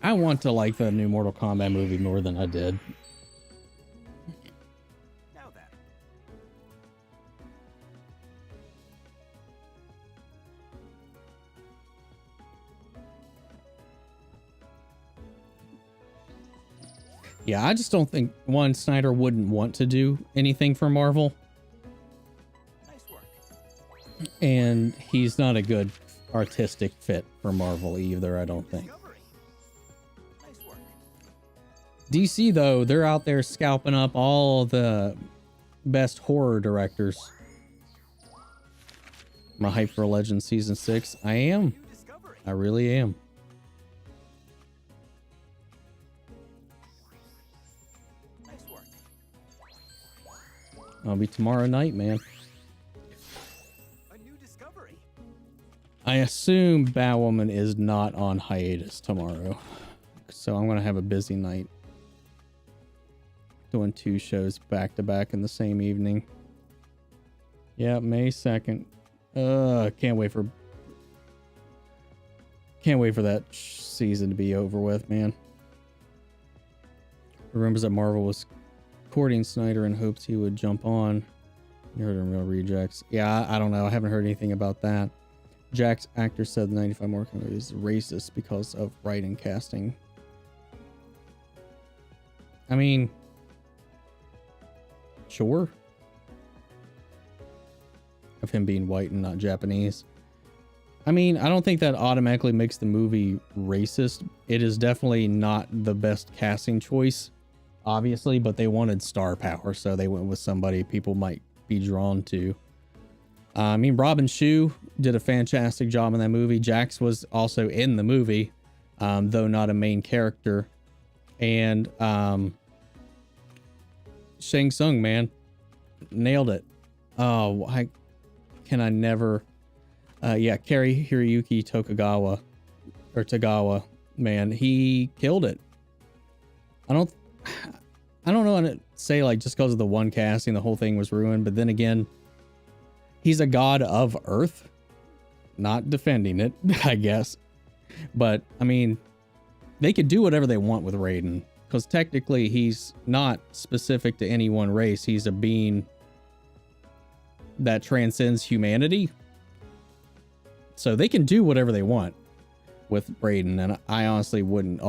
I want to like the new Mortal Kombat movie more than I did. Now then. Yeah, I just don't think Snyder wouldn't want to do anything for Marvel. Nice work. And he's not a good artistic fit for Marvel either, I don't think. Discovery. Nice work. DC, though, they're out there scalping up all the best horror directors. Am I hyped for Legends Season 6? I am. New discovery. I really am. Nice work. I'll be tomorrow night, man. A new discovery. I assume Batwoman is not on hiatus tomorrow. So I'm going to have a busy night. Doing 2 shows back to back in the same evening. Yeah, May 2nd. Can't wait for that season to be over with, man. The rumors that Marvel was courting Snyder in hopes he would jump on. You heard him, Real Rejects. Yeah, I don't know. I haven't heard anything about that. Jack's actor said the 95 more is racist because of writing casting. I mean, sure. Of him being white and not Japanese. I mean, I don't think that automatically makes the movie racist. It is definitely not the best casting choice, obviously, but they wanted star power, so they went with somebody people might be drawn to. I mean, Robin Shou did a fantastic job in that movie. Jax was also in the movie, though not a main character. And Shang Tsung, man, nailed it. Oh, I never... yeah, Cary Hiroyuki Tagawa, man, he killed it. I don't know how to say, like, just because of the one casting, the whole thing was ruined. But then again, he's a god of Earth. Not defending it, I guess. But, I mean, they could do whatever they want with Raiden. Because technically, he's not specific to any one race. He's a being that transcends humanity. So they can do whatever they want with Raiden. And I honestly wouldn't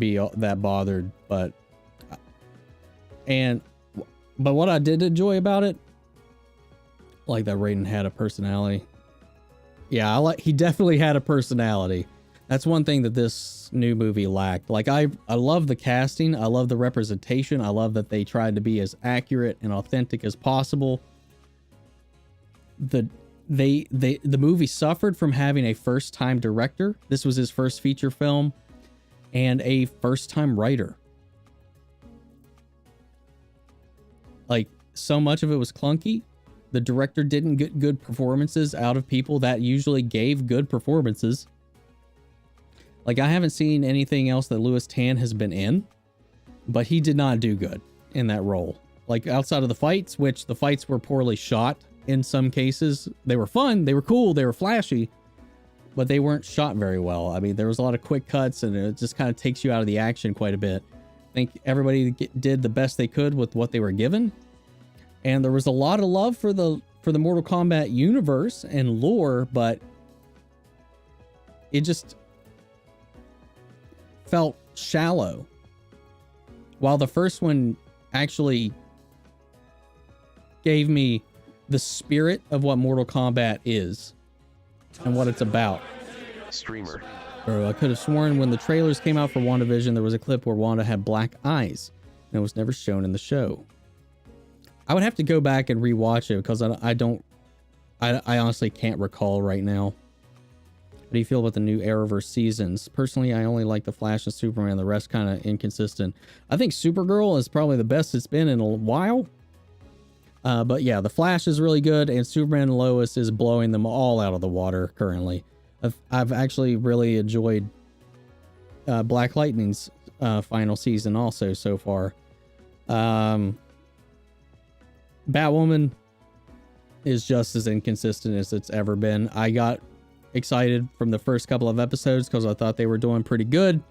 be that bothered. But what I did enjoy about it, like that Raiden had a personality. Yeah, he definitely had a personality. That's one thing that this new movie lacked. Like, I love the casting. I love the representation. I love that they tried to be as accurate and authentic as possible. The movie suffered from having a first-time director. This was his first feature film, and a first-time writer. Like, so much of it was clunky. The director didn't get good performances out of people that usually gave good performances. Like, I haven't seen anything else that Louis Tan has been in, but he did not do good in that role. Like, outside of the fights, which the fights were poorly shot in some cases. They were fun, they were cool, they were flashy, but they weren't shot very well. I mean, there was a lot of quick cuts, and it just kind of takes you out of the action quite a bit. I think everybody did the best they could with what they were given. And there was a lot of love for the Mortal Kombat universe and lore, but it just felt shallow. While the first one actually gave me the spirit of what Mortal Kombat is and what it's about. Streamer. Bro, I could have sworn when the trailers came out for WandaVision, there was a clip where Wanda had black eyes, and it was never shown in the show. I would have to go back and rewatch it because I honestly can't recall right now. What do you feel about the new Arrowverse seasons? Personally, I only like the Flash and Superman. The rest kind of inconsistent. I think Supergirl is probably the best it's been in a while. But yeah, the Flash is really good, and Superman and Lois is blowing them all out of the water currently. I've actually really enjoyed Black Lightning's final season also so far. Batwoman is just as inconsistent as it's ever been. I got excited from the first couple of episodes because I thought they were doing pretty good,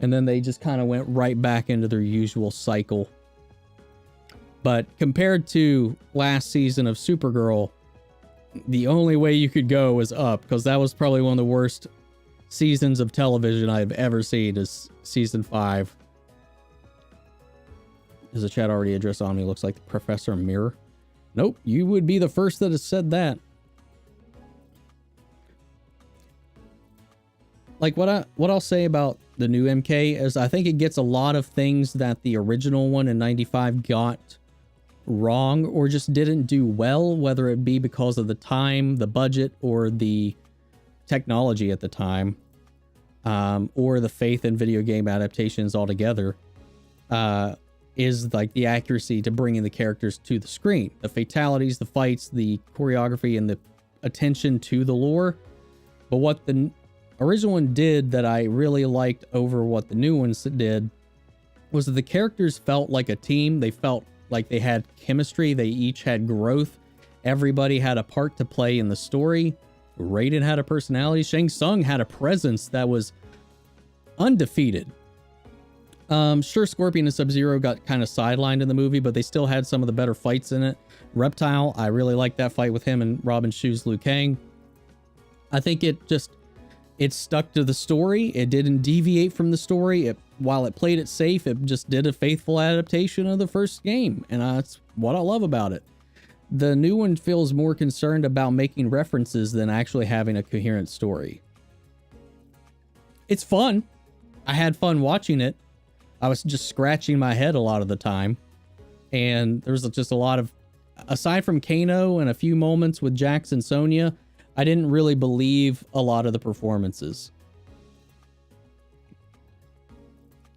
and then they just kind of went right back into their usual cycle. But compared to last season of Supergirl, the only way you could go was up, because that was probably one of the worst seasons of television I've ever seen, is season 5. Is the chat already addressed on me? Looks like the Professor Mirror. Nope, you would be the first that has said that. Like, what I'll say about the new MK is I think it gets a lot of things that the original one in 95 got wrong or just didn't do well, whether it be because of the time, the budget, or the technology at the time, or the faith in video game adaptations altogether, is like the accuracy to bringing the characters to the screen. The fatalities, the fights, the choreography, and the attention to the lore. But what the original one did that I really liked over what the new ones did was that the characters felt like a team. They felt like they had chemistry. They each had growth. Everybody had a part to play in the story. Raiden had a personality. Shang Tsung had a presence that was undefeated. Sure, Scorpion and Sub-Zero got kind of sidelined in the movie, but they still had some of the better fights in it. Reptile, I really liked that fight with him and Robin Shu's Liu Kang. I think it stuck to the story. It didn't deviate from the story. While it played it safe, it just did a faithful adaptation of the first game, and that's what I love about it. The new one feels more concerned about making references than actually having a coherent story. It's fun. I had fun watching it. I was just scratching my head a lot of the time. And there's just a lot of, aside from Kano and a few moments with Jax and Sonya, I didn't really believe a lot of the performances.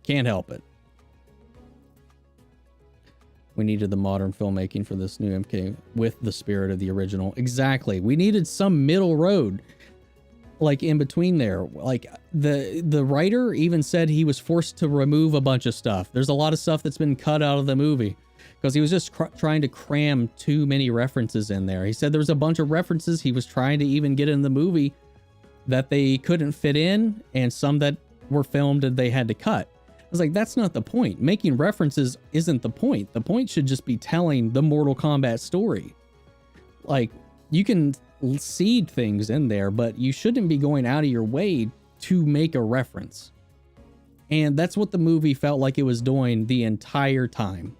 Can't help it. We needed the modern filmmaking for this new MK with the spirit of the original. Exactly. We needed some middle road, like in between there. Like the writer even said he was forced to remove a bunch of stuff. There's a lot of stuff that's been cut out of the movie because he was just trying to cram too many references in there. He said there was a bunch of references he was trying to even get in the movie that they couldn't fit in, and some that were filmed and they had to cut. I was like, that's not the point. Making references isn't the point. The point should just be telling the Mortal Kombat story. Like, you can seed things in there, but you shouldn't be going out of your way to make a reference. And that's what the movie felt like it was doing the entire time.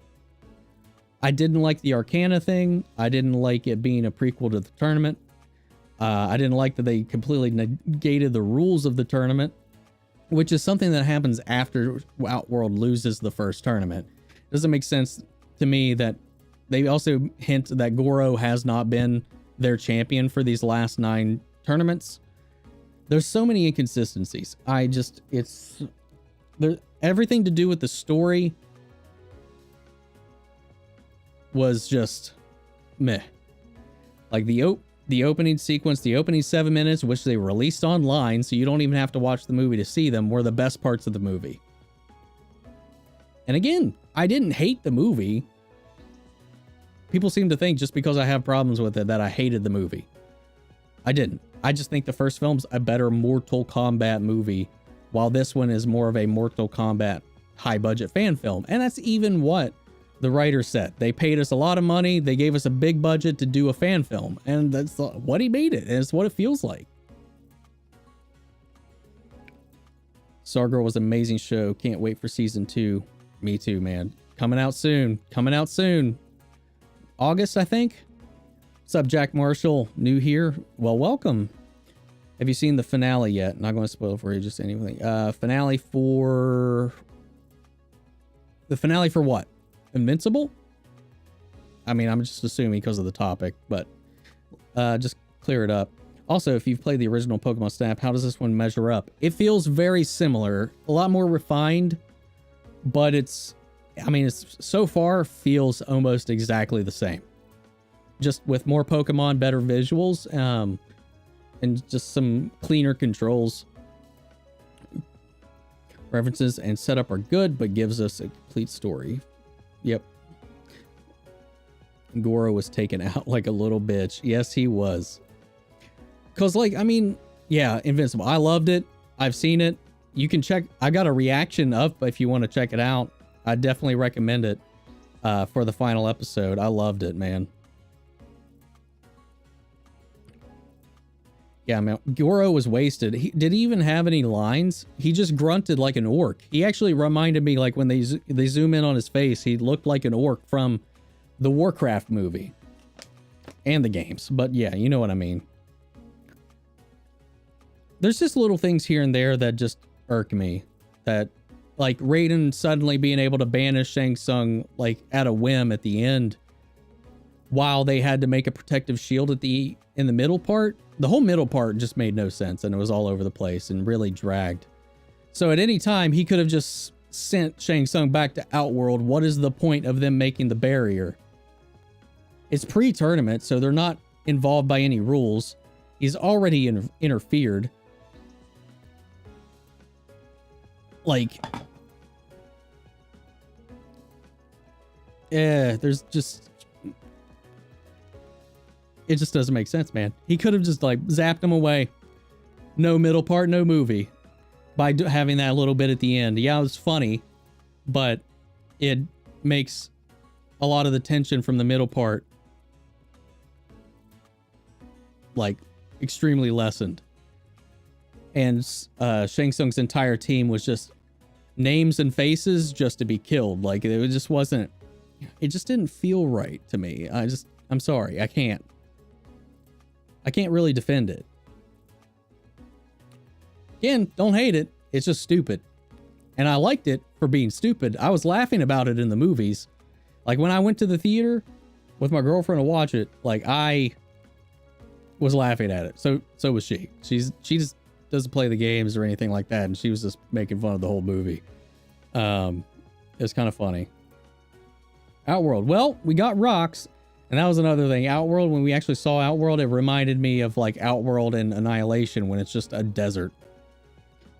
I didn't like the Arcana thing. I didn't like it being a prequel to the tournament. I didn't like that they completely negated the rules of the tournament, which is something that happens after Outworld loses the first tournament. It doesn't make sense to me that they also hint that Goro has not been their champion for these last 9 tournaments. There's so many inconsistencies. Everything to do with the story was just meh. Like the opening sequence, the opening 7 minutes, which they released online, so you don't even have to watch the movie to see them, were the best parts of the movie. And again, I didn't hate the movie. People seem to think just because I have problems with it that I hated the movie. I didn't. I just think the first film's a better Mortal Kombat movie, while this one is more of a Mortal Kombat high-budget fan film. And that's even what the writer said. They paid us a lot of money. They gave us a big budget to do a fan film. And that's what he made it. And it's what it feels like. Stargirl was an amazing show. Can't wait for season 2. Me too, man. Coming out soon. Coming out soon. August, I think. What's up, Jack Marshall? New here? Well, welcome. Have you seen the finale yet? Not going to spoil for you, just anything. Finale for... The finale for what? Invincible? I mean, I'm just assuming because of the topic, but just clear it up. Also, if you've played the original Pokemon Snap, how does this one measure up? It feels very similar, a lot more refined, but it's so far feels almost exactly the same. Just with more Pokemon, better visuals, and just some cleaner controls. References and setup are good, but gives us a complete story. Yep. Goro was taken out like a little bitch. Yes, he was. Cause yeah, Invincible. I loved it. I've seen it. You can check. I got a reaction up if you want to check it out. I definitely recommend it for the final episode. I loved it, man. Yeah, man. Goro was wasted. Did he even have any lines? He just grunted like an orc. He actually reminded me, like when they zoom in on his face, he looked like an orc from the Warcraft movie and the games. But yeah, you know what I mean. There's just little things here and there that just irk me. That, like Raiden suddenly being able to banish Shang Tsung like at a whim at the end, while they had to make a protective shield in the middle part. The whole middle part just made no sense, and it was all over the place and really dragged. So at any time, he could have just sent Shang Tsung back to Outworld. What is the point of them making the barrier? It's pre-tournament, so they're not involved by any rules. He's already interfered. Like, yeah, there's just, it just doesn't make sense, man. He could have just like zapped him away. No middle part, no movie. By having that little bit at the end. Yeah, it was funny, but it makes a lot of the tension from the middle part like extremely lessened. And Shang Tsung's entire team was just names and faces just to be killed. Like, it just wasn't, it just didn't feel right to me. I'm sorry, I can't really defend it. Again, don't hate it. It's just stupid. And I liked it for being stupid. I was laughing about it in the movies. Like, when I went to the theater with my girlfriend to watch it, like, I was laughing at it. So was she. She just doesn't play the games or anything like that, and she was just making fun of the whole movie. It's kind of funny. Outworld. Well, we got rocks, and that was another thing. Outworld, when we actually saw Outworld, it reminded me of like Outworld and Annihilation when it's just a desert.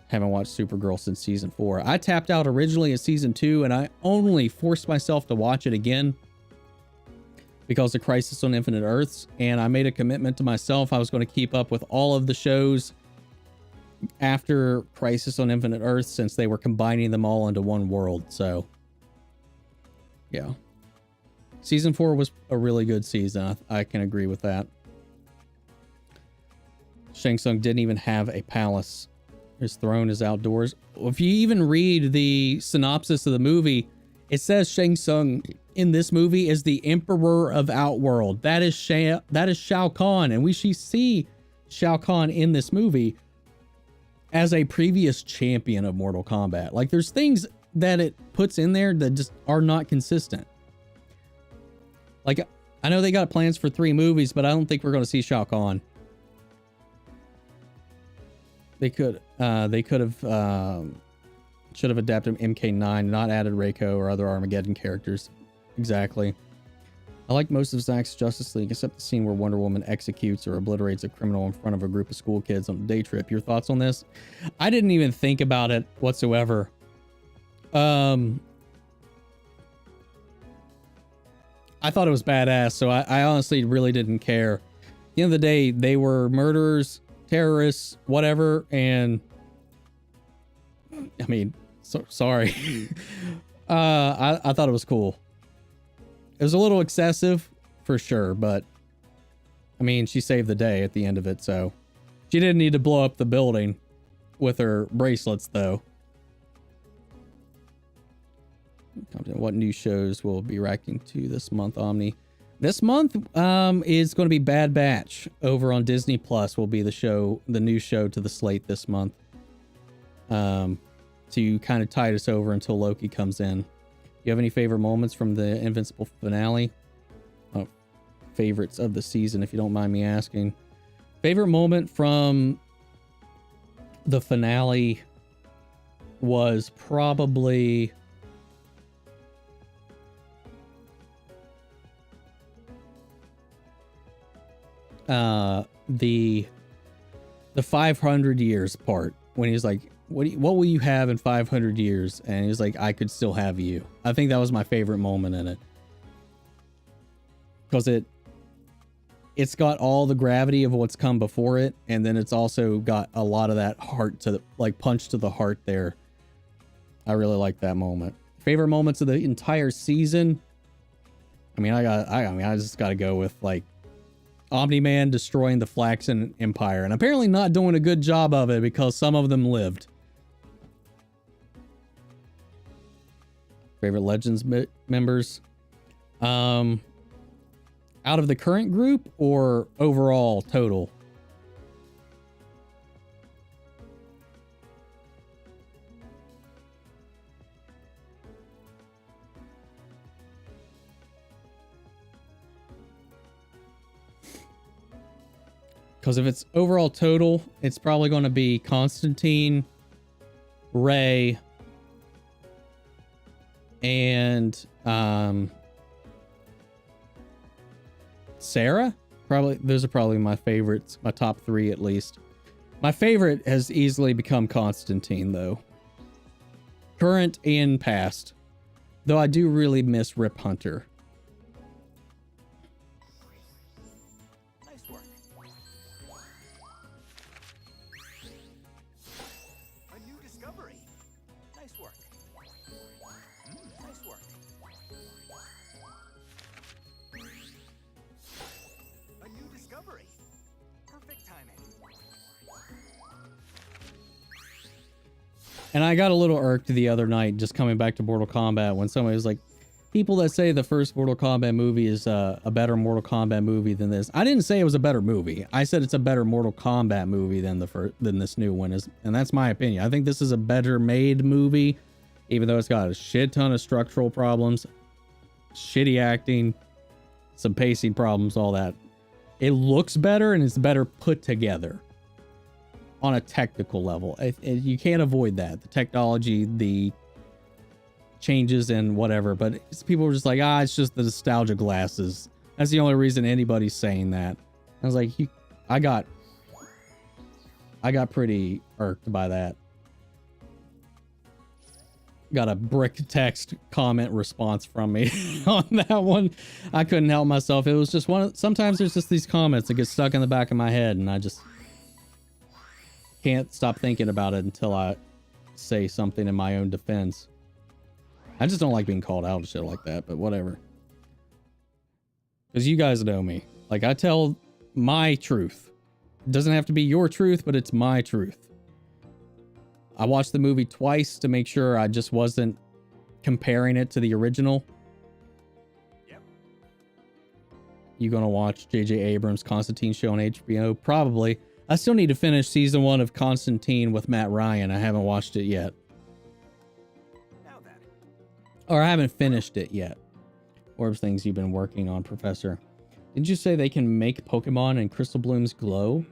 Haven't watched Supergirl since season 4. I tapped out originally in season 2, and I only forced myself to watch it again because of Crisis on Infinite Earths, and I made a commitment to myself. I was going to keep up with all of the shows after Crisis on Infinite Earths since they were combining them all into one world. So, yeah. Season 4 was a really good season. I can agree with that. Shang Tsung didn't even have a palace. His throne is outdoors. If you even read the synopsis of the movie, it says Shang Tsung in this movie is the Emperor of Outworld. That is Shao Kahn, and we see Shao Kahn in this movie as a previous champion of Mortal Kombat. Like, there's things that it puts in there that just are not consistent. Like, I know they got plans for 3 movies, but I don't think we're going to see Shao Kahn. They could have should have adapted MK9, not added Reiko or other Armageddon characters. Exactly. I like most of Zack's Justice League, except the scene where Wonder Woman executes or obliterates a criminal in front of a group of school kids on a day trip. Your thoughts on this? I didn't even think about it whatsoever. I thought it was badass, so I honestly really didn't care. At the end of the day, they were murderers, terrorists, whatever, and I mean, sorry. I thought it was cool. It was a little excessive for sure, but I mean, she saved the day at the end of it, so she didn't need to blow up the building with her bracelets, though. What new shows will be reacting to this month, Omni? This month is going to be Bad Batch over on Disney Plus. Will be the new show to the slate this month. To kind of tide us over until Loki comes in. You have any favorite moments from the Invincible finale? Favorites of the season, if you don't mind me asking. Favorite moment from the finale was probably the 500 years part, when he's like, what will you have in 500 years? And he's like, I could still have you. I think that was my favorite moment in it, because it's got all the gravity of what's come before it, and then it's also got a lot of that heart to the, like, punch to the heart there. I really like that moment. Favorite moments of the entire season? I mean, I just got to go with, like, Omni-man destroying the Flaxen Empire, and apparently not doing a good job of it because some of them lived. Favorite Legends members? Out of the current group or overall total? Because if it's overall total, it's probably going to be Constantine, Rey, and Sarah. Probably, those are probably my favorites, my top 3 at least. My favorite has easily become Constantine, though. Current and past. Though I do really miss Rip Hunter. Nice work. A new discovery. Nice work. Nice work. A new discovery. Perfect timing. And I got a little irked the other night just coming back to Mortal Kombat when somebody was like, people that say the first Mortal Kombat movie is a better Mortal Kombat movie than this. I didn't say it was a better movie. I said it's a better Mortal Kombat movie than than this new one is, and that's my opinion. I think this is a better made movie, even though it's got a shit ton of structural problems, shitty acting, some pacing problems, all that. It looks better and it's better put together. On a technical level, you can't avoid that. The technology, the changes and whatever, but people were just like, it's just the nostalgia glasses. That's the only reason anybody's saying that. I was like, I got pretty irked by that. Got a brick text comment response from me on that one. I couldn't help myself. It was just sometimes there's just these comments that get stuck in the back of my head, and I just can't stop thinking about it until I say something in my own defense. I just don't like being called out and shit like that, but whatever. Because you guys know me. Like, I tell my truth. It doesn't have to be your truth, but it's my truth. I watched the movie twice to make sure I just wasn't comparing it to the original. Yep. You gonna watch J.J. Abrams' Constantine show on HBO? Probably. I still need to finish season 1 of Constantine with Matt Ryan. I haven't watched it yet. Now then. Or I haven't finished it yet. Orbs things you've been working on, Professor. Didn't you say they can make Pokemon and crystal blooms glow?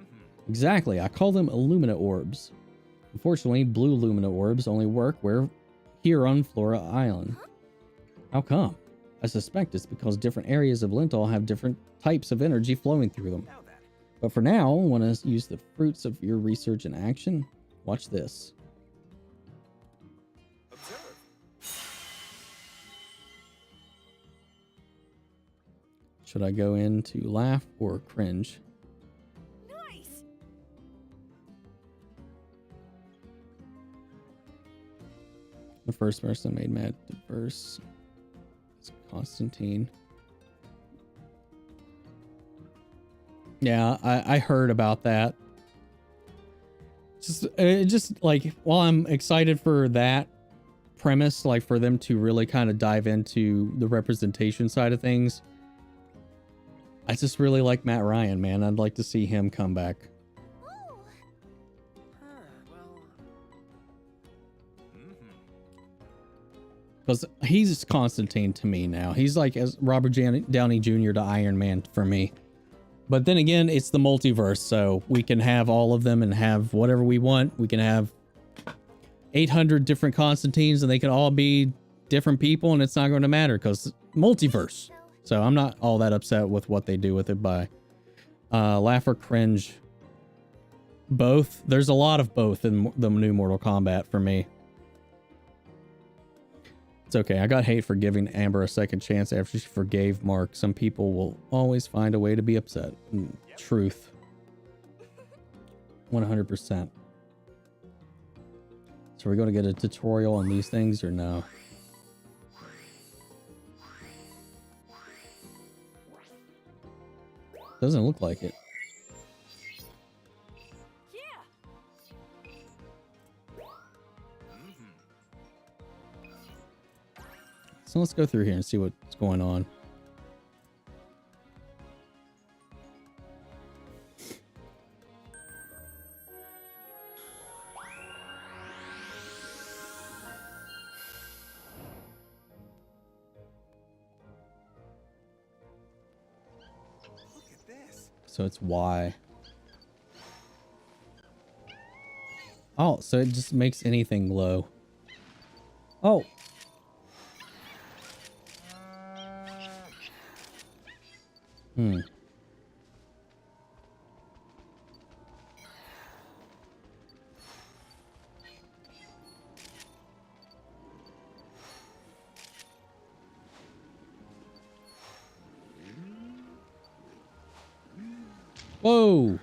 Exactly. I call them Illumina orbs. Unfortunately, blue Illumina orbs only work here on Flora Island. How come? I suspect it's because different areas of Lintal have different types of energy flowing through them. Now then. But for now, want to use the fruits of your research in action? Watch this. Observe. Should I go into laugh or cringe? Nice. The first person made Matt diverse. It's Constantine. Yeah, I heard about that. Just like, while I'm excited for that premise, like for them to really kind of dive into the representation side of things, I just really like Matt Ryan, man. I'd like to see him come back. Ooh. Well, Because he's Constantine to me now. He's like as Robert Downey Jr. to Iron Man for me. But then again, it's the multiverse, so we can have all of them and have whatever we want. We can have 800 different Constantines and they can all be different people and it's not going to matter because multiverse. So I'm not all that upset with what they do with it by laugh or cringe. Both. There's a lot of both in the new Mortal Kombat for me. It's okay. I got hate for giving Amber a second chance after she forgave Mark. Some people will always find a way to be upset. Truth. 100%. So we're going to get a tutorial on these things or no? Doesn't look like it. So let's go through here and see what's going on. Look at this. So it's Y. Oh, so it just makes anything glow. Oh. Whoa.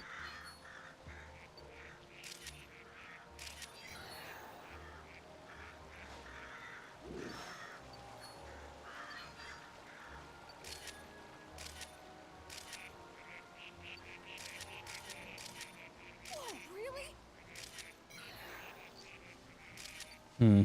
Whoa, really? Hmm.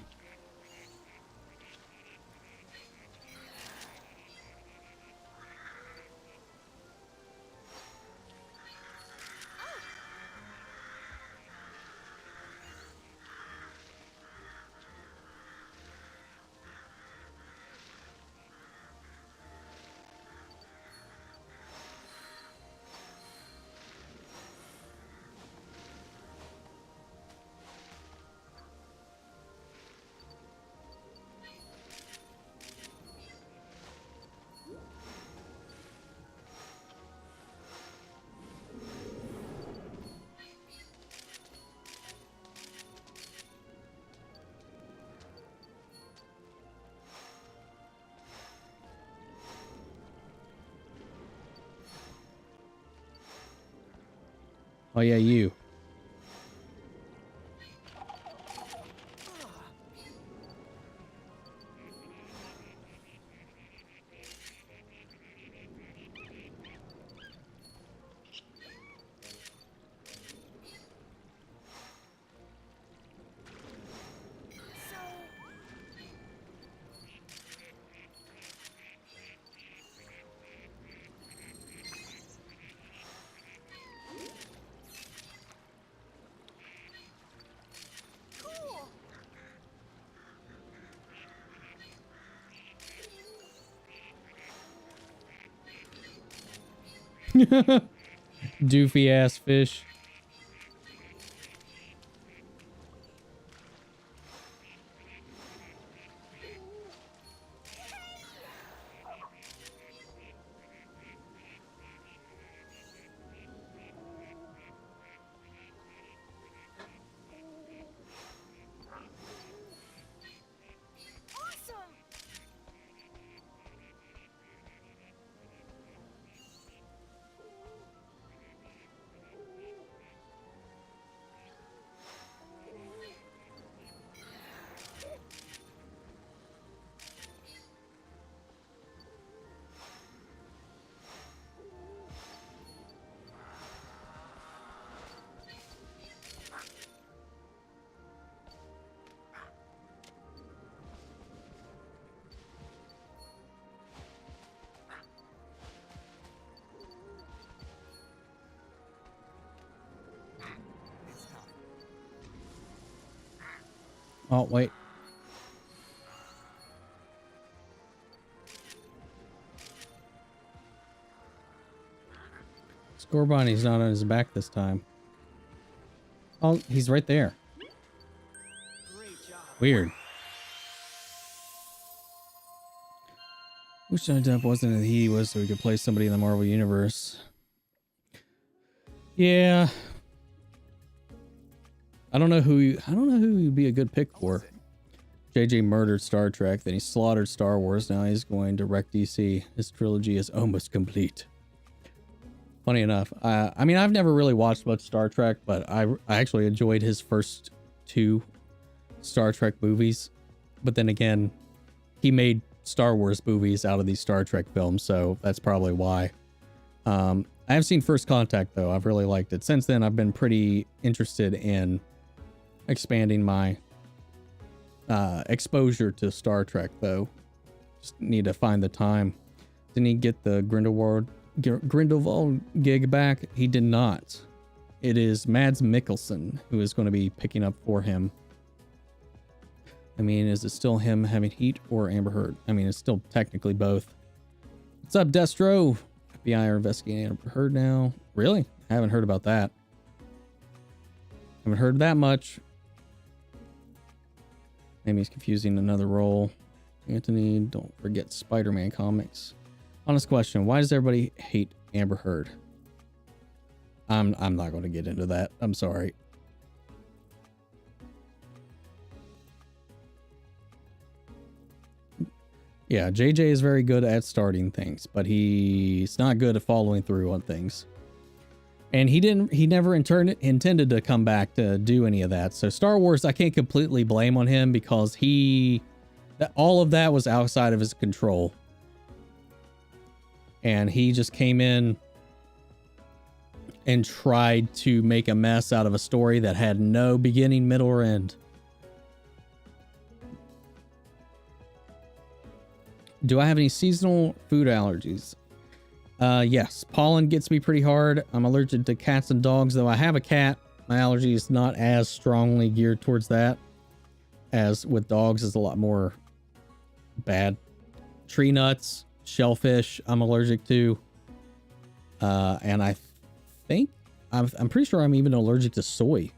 Oh yeah, you. Cool. Doofy ass fish. Awesome. Oh wait. Scorbunny's not on his back this time. Oh, he's right there. Great job. Weird. Wish Johnny Depp wasn't as he was so we could play somebody in the Marvel Universe. Yeah. I don't know who you'd be a good pick for. JJ murdered Star Trek, then he slaughtered Star Wars, now he's going to wreck DC. His trilogy is almost complete. Funny enough, I mean, I've never really watched much Star Trek, but I actually enjoyed his first 2 Star Trek movies. But then again, he made Star Wars movies out of these Star Trek films, so that's probably why. I have seen First Contact, though. I've really liked it. Since then, I've been pretty interested in expanding my exposure to Star Trek, though. Just need to find the time. Didn't he get the Grindelwald gig back? He did not. It is Mads Mikkelsen who is going to be picking up for him. I mean, is it still him having heat or Amber Heard? I mean, it's still technically both. What's up, Destro? FBI are investigating Amber Heard now. Really? I haven't heard about that. Haven't heard that much. Maybe he's confusing another role. Anthony, don't forget Spider-Man comics. Honest question, why does everybody hate Amber Heard? I'm not going to get into that. I'm sorry. Yeah, JJ is very good at starting things, but he's not good at following through on things. And he never intended to come back to do any of that. So Star Wars, I can't completely blame on him because all of that was outside of his control. And he just came in and tried to make a mess out of a story that had no beginning, middle, or end. Do I have any seasonal food allergies? Yes, pollen gets me pretty hard. I'm allergic to cats and dogs, though I have a cat. My allergy is not as strongly geared towards that as with dogs. Is a lot more bad. Tree nuts, shellfish, I'm allergic to. And I think I'm pretty sure I'm even allergic to soy.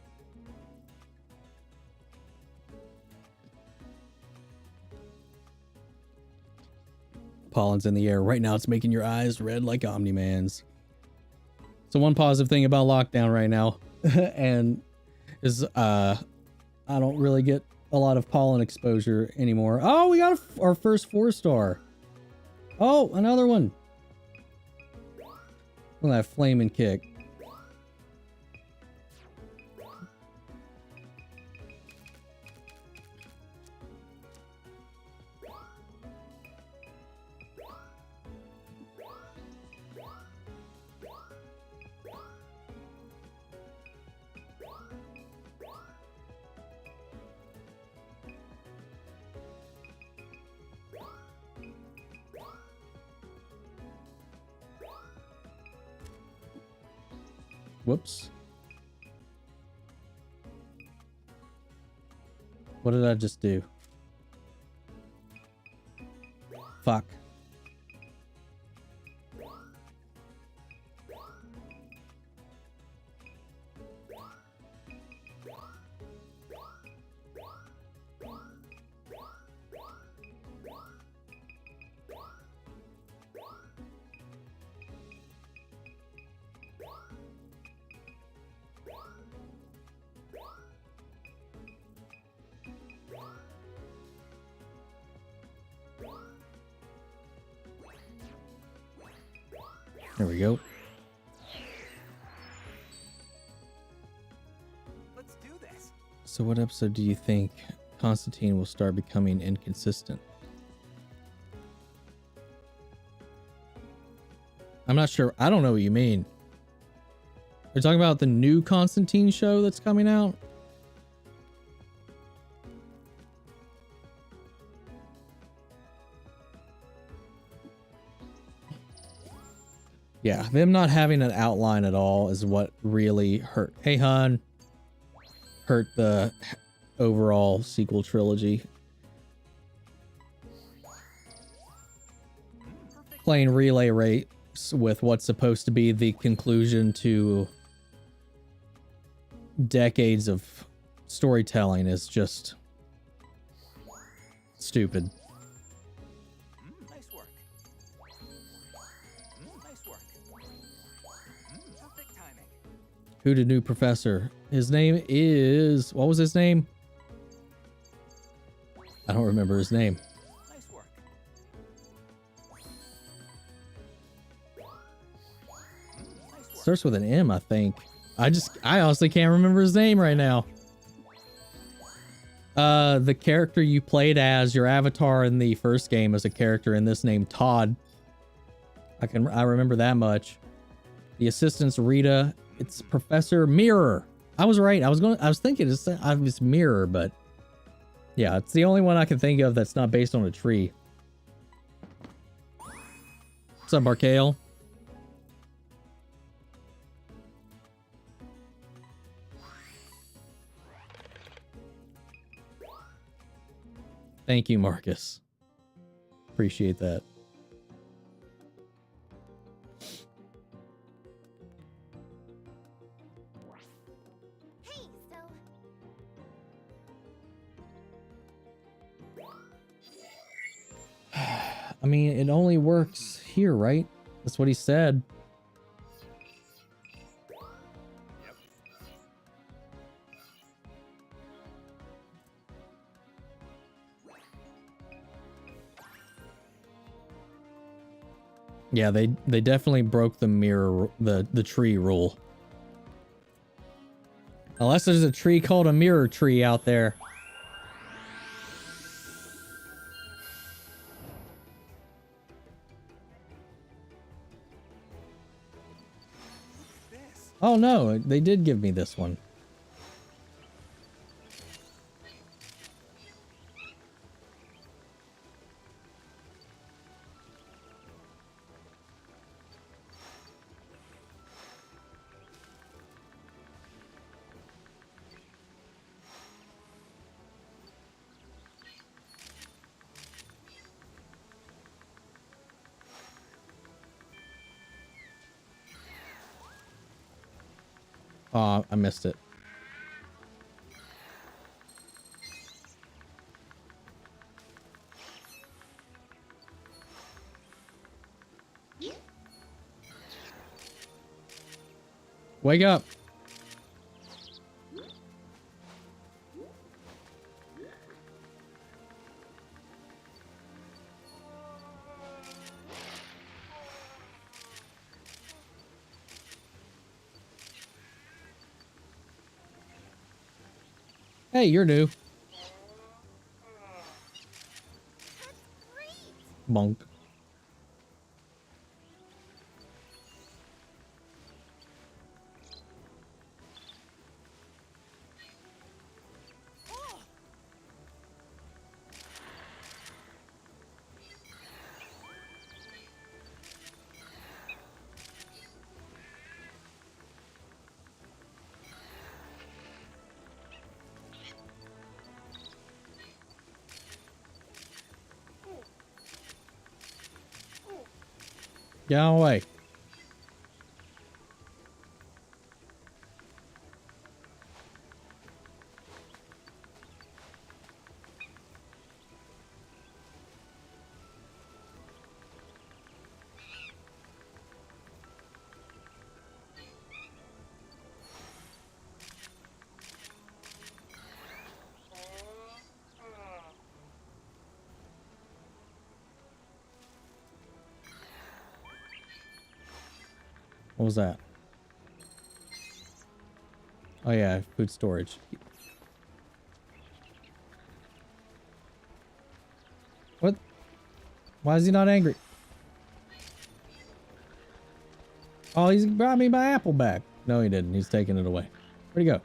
Pollen's in the air right now. It's making your eyes red like Omni-man's. So one positive thing about lockdown right now and is I don't really get a lot of pollen exposure anymore. Oh, we got our first 4-star. Oh, another one. Look at that flaming kick. Whoops. What did I just do? Fuck. There we go. Let's do this. So what episode do you think Constantine will start becoming inconsistent? I'm not sure. I don't know what you mean. You're talking about the new Constantine show that's coming out? Yeah, them not having an outline at all is what really hurt. Hey, hon. Hurt the overall sequel trilogy. Playing relay race with what's supposed to be the conclusion to decades of storytelling is just stupid. Nice work. Nice work. Perfect timing. Who the new professor? His name is... What was his name? I don't remember his name. Nice work. Starts with an M, I think. I honestly can't remember his name right now. The character you played as, your avatar in the first game as a character in this named Todd. I remember that much. The assistant's Rita. It's Professor Mirror. I was right. I was thinking it's Mirror, but yeah, it's the only one I can think of that's not based on a tree. What's up, Arcale? Thank you, Marcus. Appreciate that. Hey, so I mean, it only works here, right? That's what he said. Yeah, they definitely broke the mirror, the tree rule. Unless there's a tree called a mirror tree out there. This. Oh no, they did give me this one. Oh, I missed it. Wake up. Hey, you're new. That's great! Bonk. Oh, Get out of the way. What was that? Oh yeah, food storage. What? Why is he not angry? Oh, he's brought me my apple back. No, he didn't. He's taking it away. Where'd he go?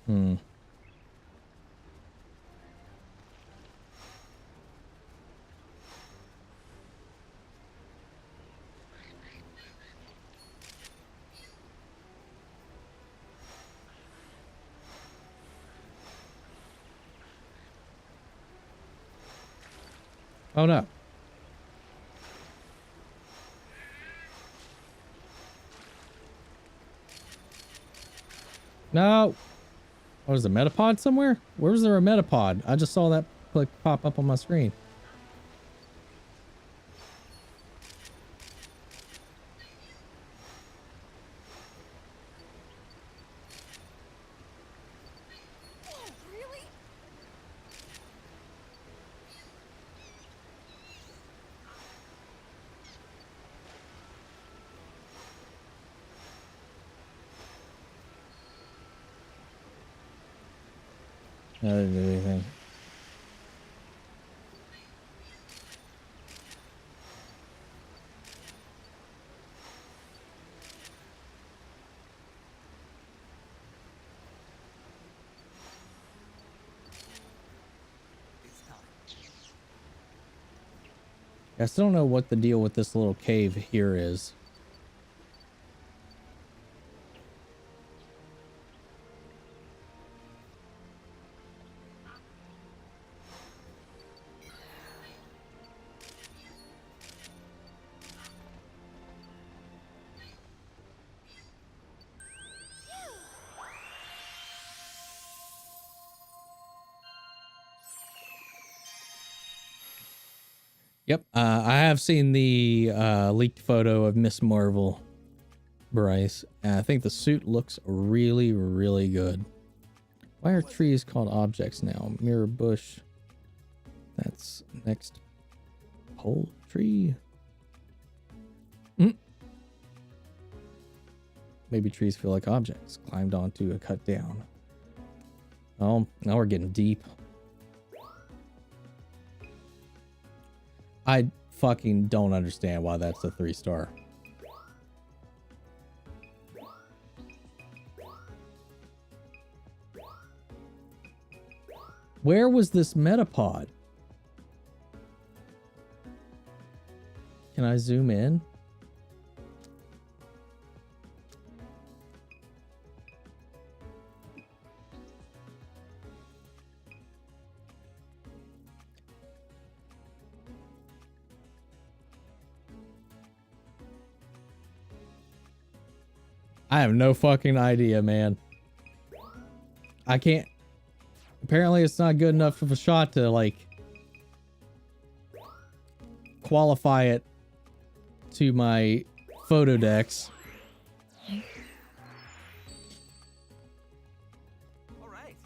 Hmm. Oh no. No. Oh, is a metapod somewhere? Where's there a metapod? I just saw that click pop up on my screen. whoa, really? I didn't do anything. I still don't know what the deal with this little cave here is. Yep, I have seen the leaked photo of Miss Marvel, Bryce. And I think the suit looks really, really good. Why are trees called objects now? Mirror bush. That's next poultry. Mm. Maybe trees feel like objects climbed onto a cut down. Oh, now we're getting deep. I fucking don't understand why that's a 3-star. Where was this metapod? Can I zoom in? I have no fucking idea, man. I can't. Apparently it's not good enough of a shot to, like, qualify it to my photo decks. All right.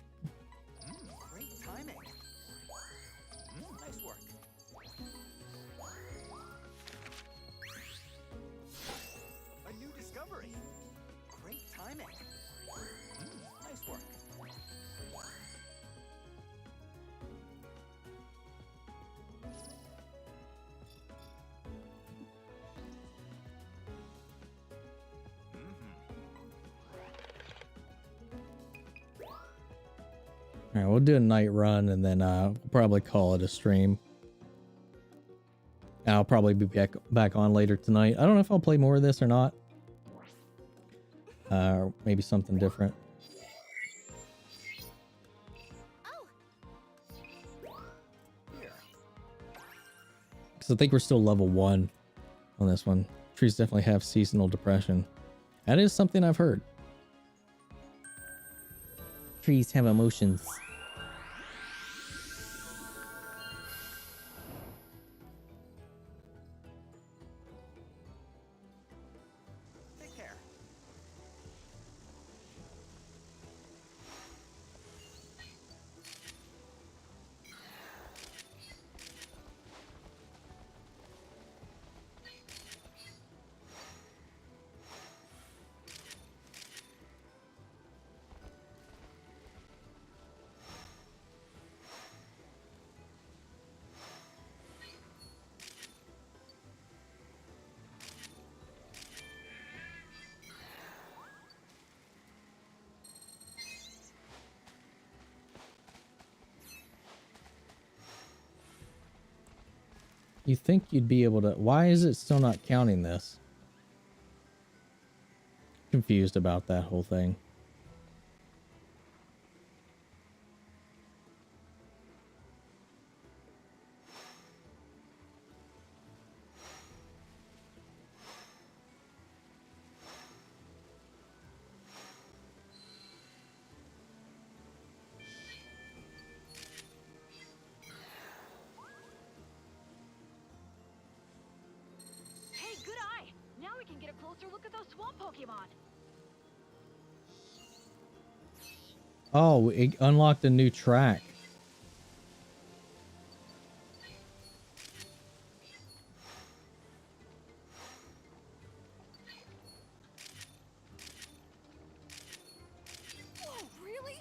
Great timing. Nice work. A new discovery. Great timing. Nice work. All right, we'll do a night run and then we'll probably call it a stream. I'll probably be back on later tonight. I don't know if I'll play more of this or not. Maybe something different. Because I think we're still level 1 on this one. Trees definitely have seasonal depression. That is something I've heard. Trees have emotions. Take care. You think you'd be able to... Why is it still not counting this? Confused about that whole thing. Hey, good eye! Now we can get a closer look at those swamp Pokemon. Oh, it unlocked a new track. Whoa, really?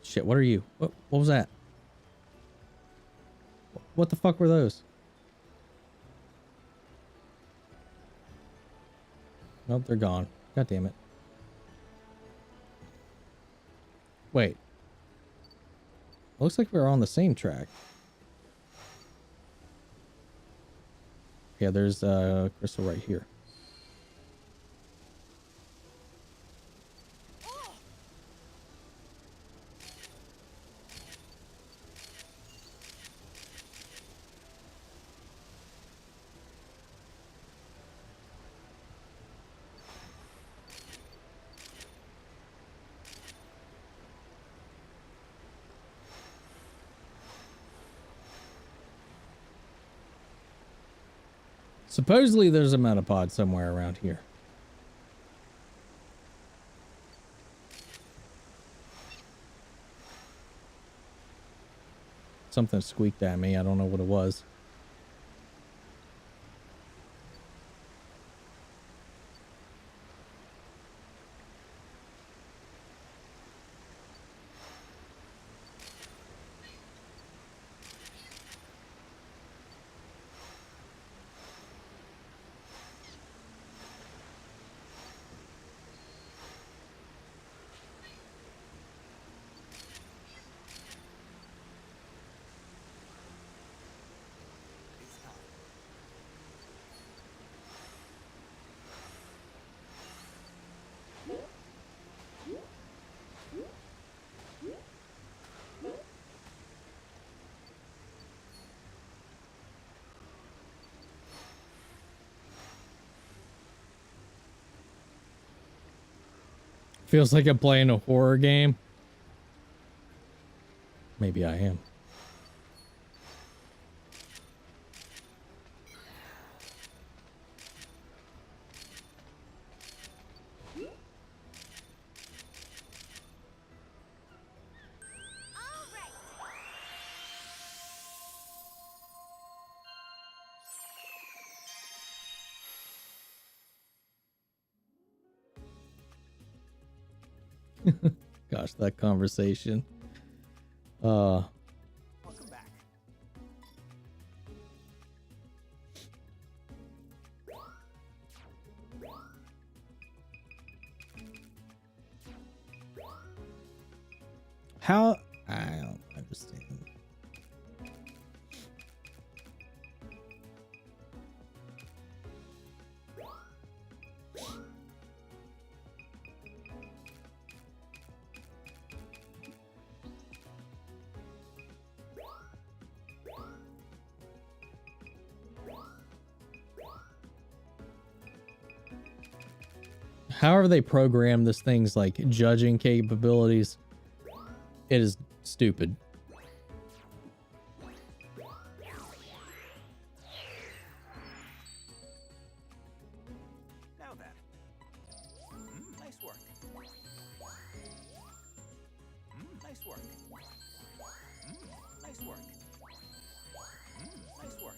Shit, what are you? What was that? What the fuck were those? Nope, they're gone. God damn it. Wait. Looks like we're on the same track. Yeah, there's crystal right here. Supposedly there's a metapod somewhere around here. Something squeaked at me. I don't know what it was. It's time. Feels like I'm playing a horror game. Maybe I am. All right. Gosh, that conversation. Welcome back. How? I don't understand. However they program this thing's like judging capabilities, it is stupid. Now then. Nice work. Nice work. Nice work. Nice work.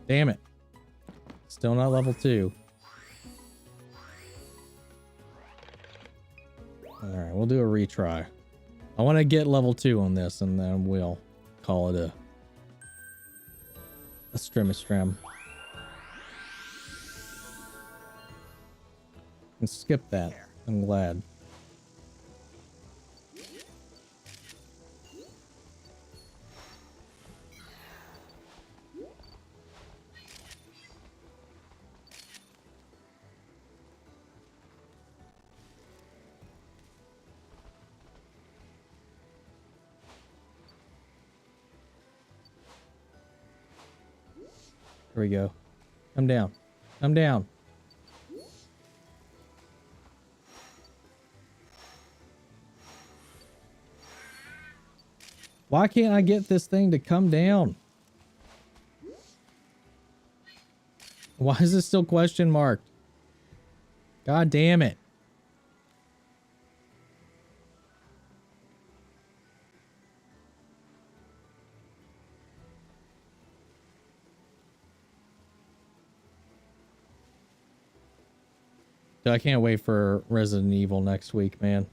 Damn it. Still not level 2. Alright, we'll do a retry. I want to get level 2 on this, and then we'll call it a strim. And skip that. I'm glad. Here we go. Come down. Come down. Why can't I get this thing to come down? Why is this still question marked? God damn it. Dude, I can't wait for Resident Evil next week, man.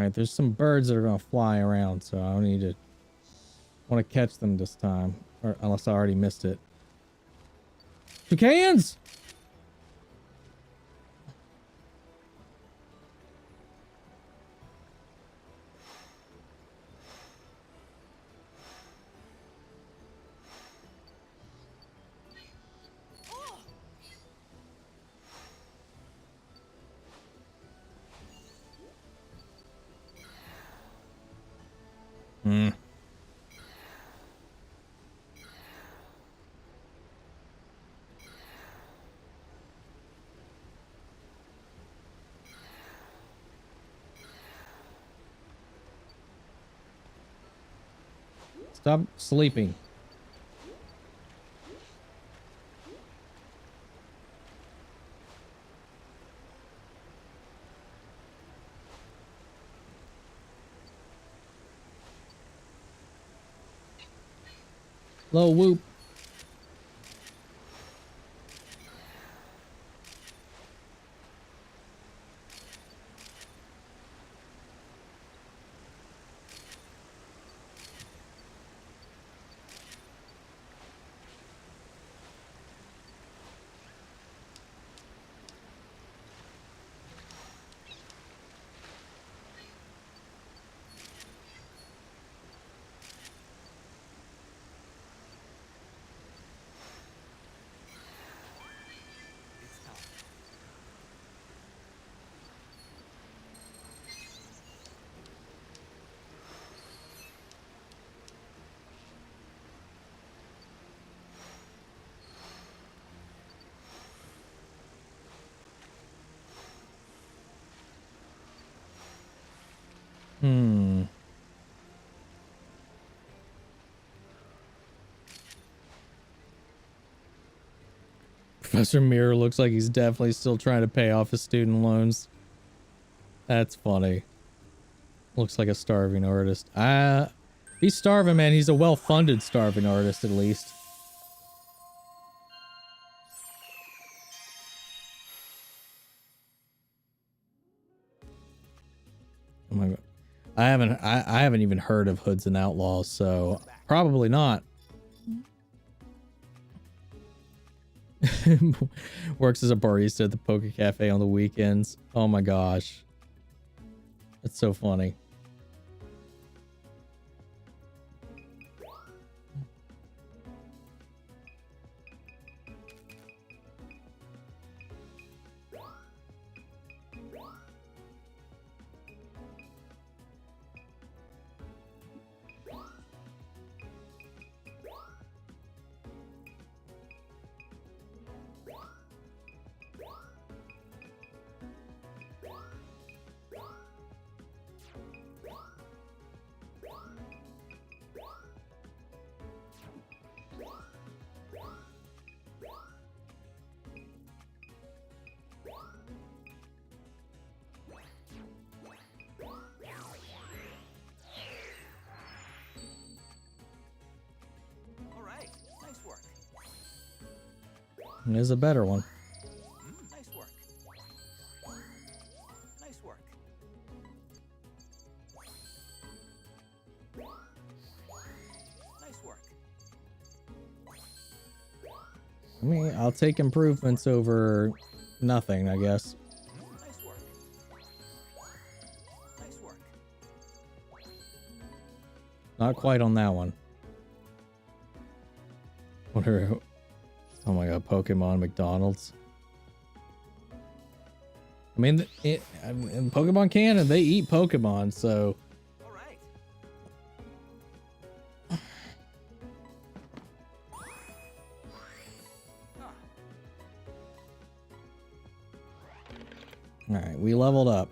Alright, there's some birds that are gonna fly around, so I need to want to catch them this time. Or unless I already missed it. Toucans! Hmm. Stop sleeping. Low whoop. Hmm. Professor Mirror looks like he's definitely still trying to pay off his student loans. That's funny. Looks like a starving artist. He's starving, man. He's a well-funded starving artist, at least. Oh my god. I haven't even heard of Hoods and Outlaws, so probably not. Works as a barista at the Poke Cafe on the weekends. Oh my gosh. That's so funny. There's a better one. Nice work. Nice work. Nice work. I mean, I'll take improvements over nothing, I guess. Nice work. Nice work. Not quite on that one. Wonder. Oh my god, Pokemon McDonald's. I mean, in Pokemon canon, they eat Pokemon, so. All right. All right, we leveled up.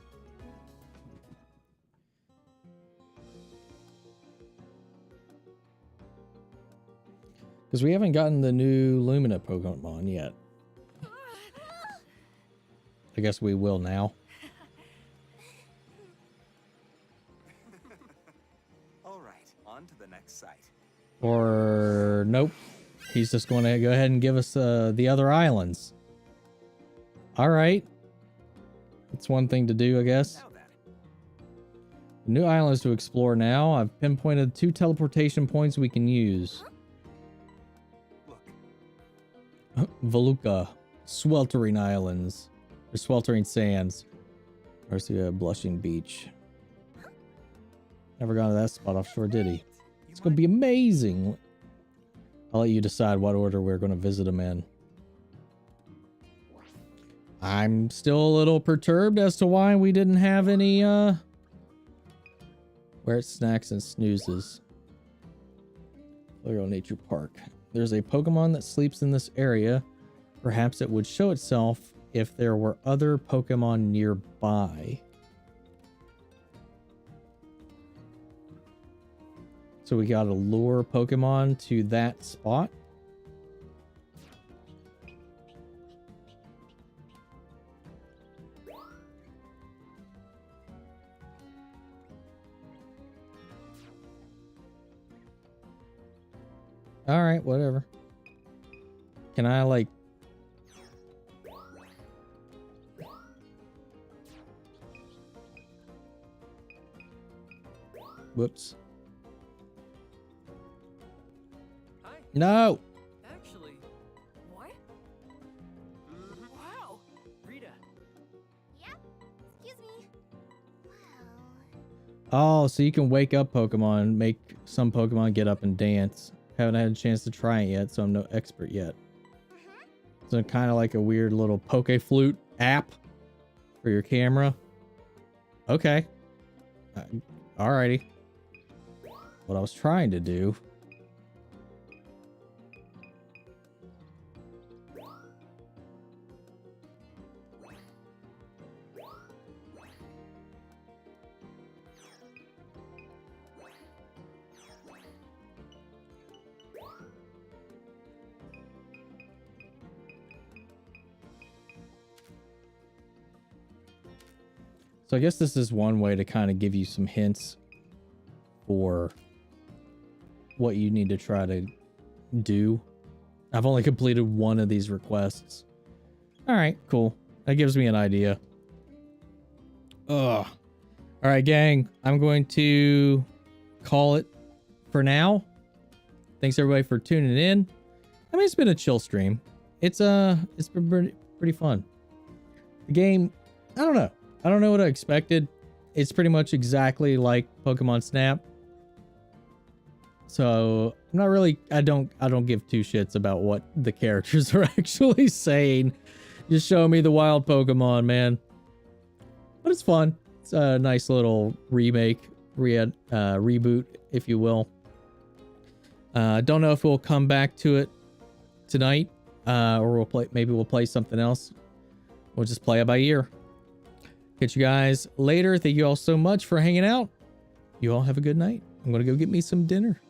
Because we haven't gotten the new Illumina Pokemon yet. I guess we will now. All right, on to the next site. Or nope. He's just going to go ahead and give us the other islands. All right. That's one thing to do, I guess. Now then. New islands to explore now. I've pinpointed 2 teleportation points we can use. Look. Voluka. Sweltering Islands. Or Sweltering Sands. Garcia Blushing Beach. Never gone to that spot offshore, did he? It's going to be amazing. I'll let you decide what order we're going to visit them in. I'm still a little perturbed as to why we didn't have any, where it's snacks and snoozes. Florio Nature Park. There's a Pokemon that sleeps in this area. Perhaps it would show itself if there were other Pokemon nearby. So we gotta lure Pokemon to that spot. All right, whatever. Can I like... Whoops. Hi. No! Actually, what? Wow. Rita. Yep. Excuse me. Wow. Oh, so you can wake up Pokemon, make some Pokemon get up and dance. Haven't had a chance to try it yet, so I'm no expert yet. So kind of like a weird little Poke Flute app for your camera. Okay. Alrighty. What I was trying to do. So I guess this is one way to kind of give you some hints for what you need to try to do. I've only completed one of these requests. All right, cool. That gives me an idea. Ugh. All right, gang. I'm going to call it for now. Thanks everybody for tuning in. I mean, it's been a chill stream. It's been pretty fun. The game, I don't know. I don't know what I expected. It's pretty much exactly like Pokemon Snap. So I'm not really, I don't give two shits about what the characters are actually saying. Just show me the wild Pokemon, man. But it's fun. It's a nice little remake, reboot, if you will. Don't know if we'll come back to it tonight, or maybe we'll play something else. We'll just play it by ear. Catch you guys later. Thank you all so much for hanging out. You all have a good night. I'm gonna go get me some dinner.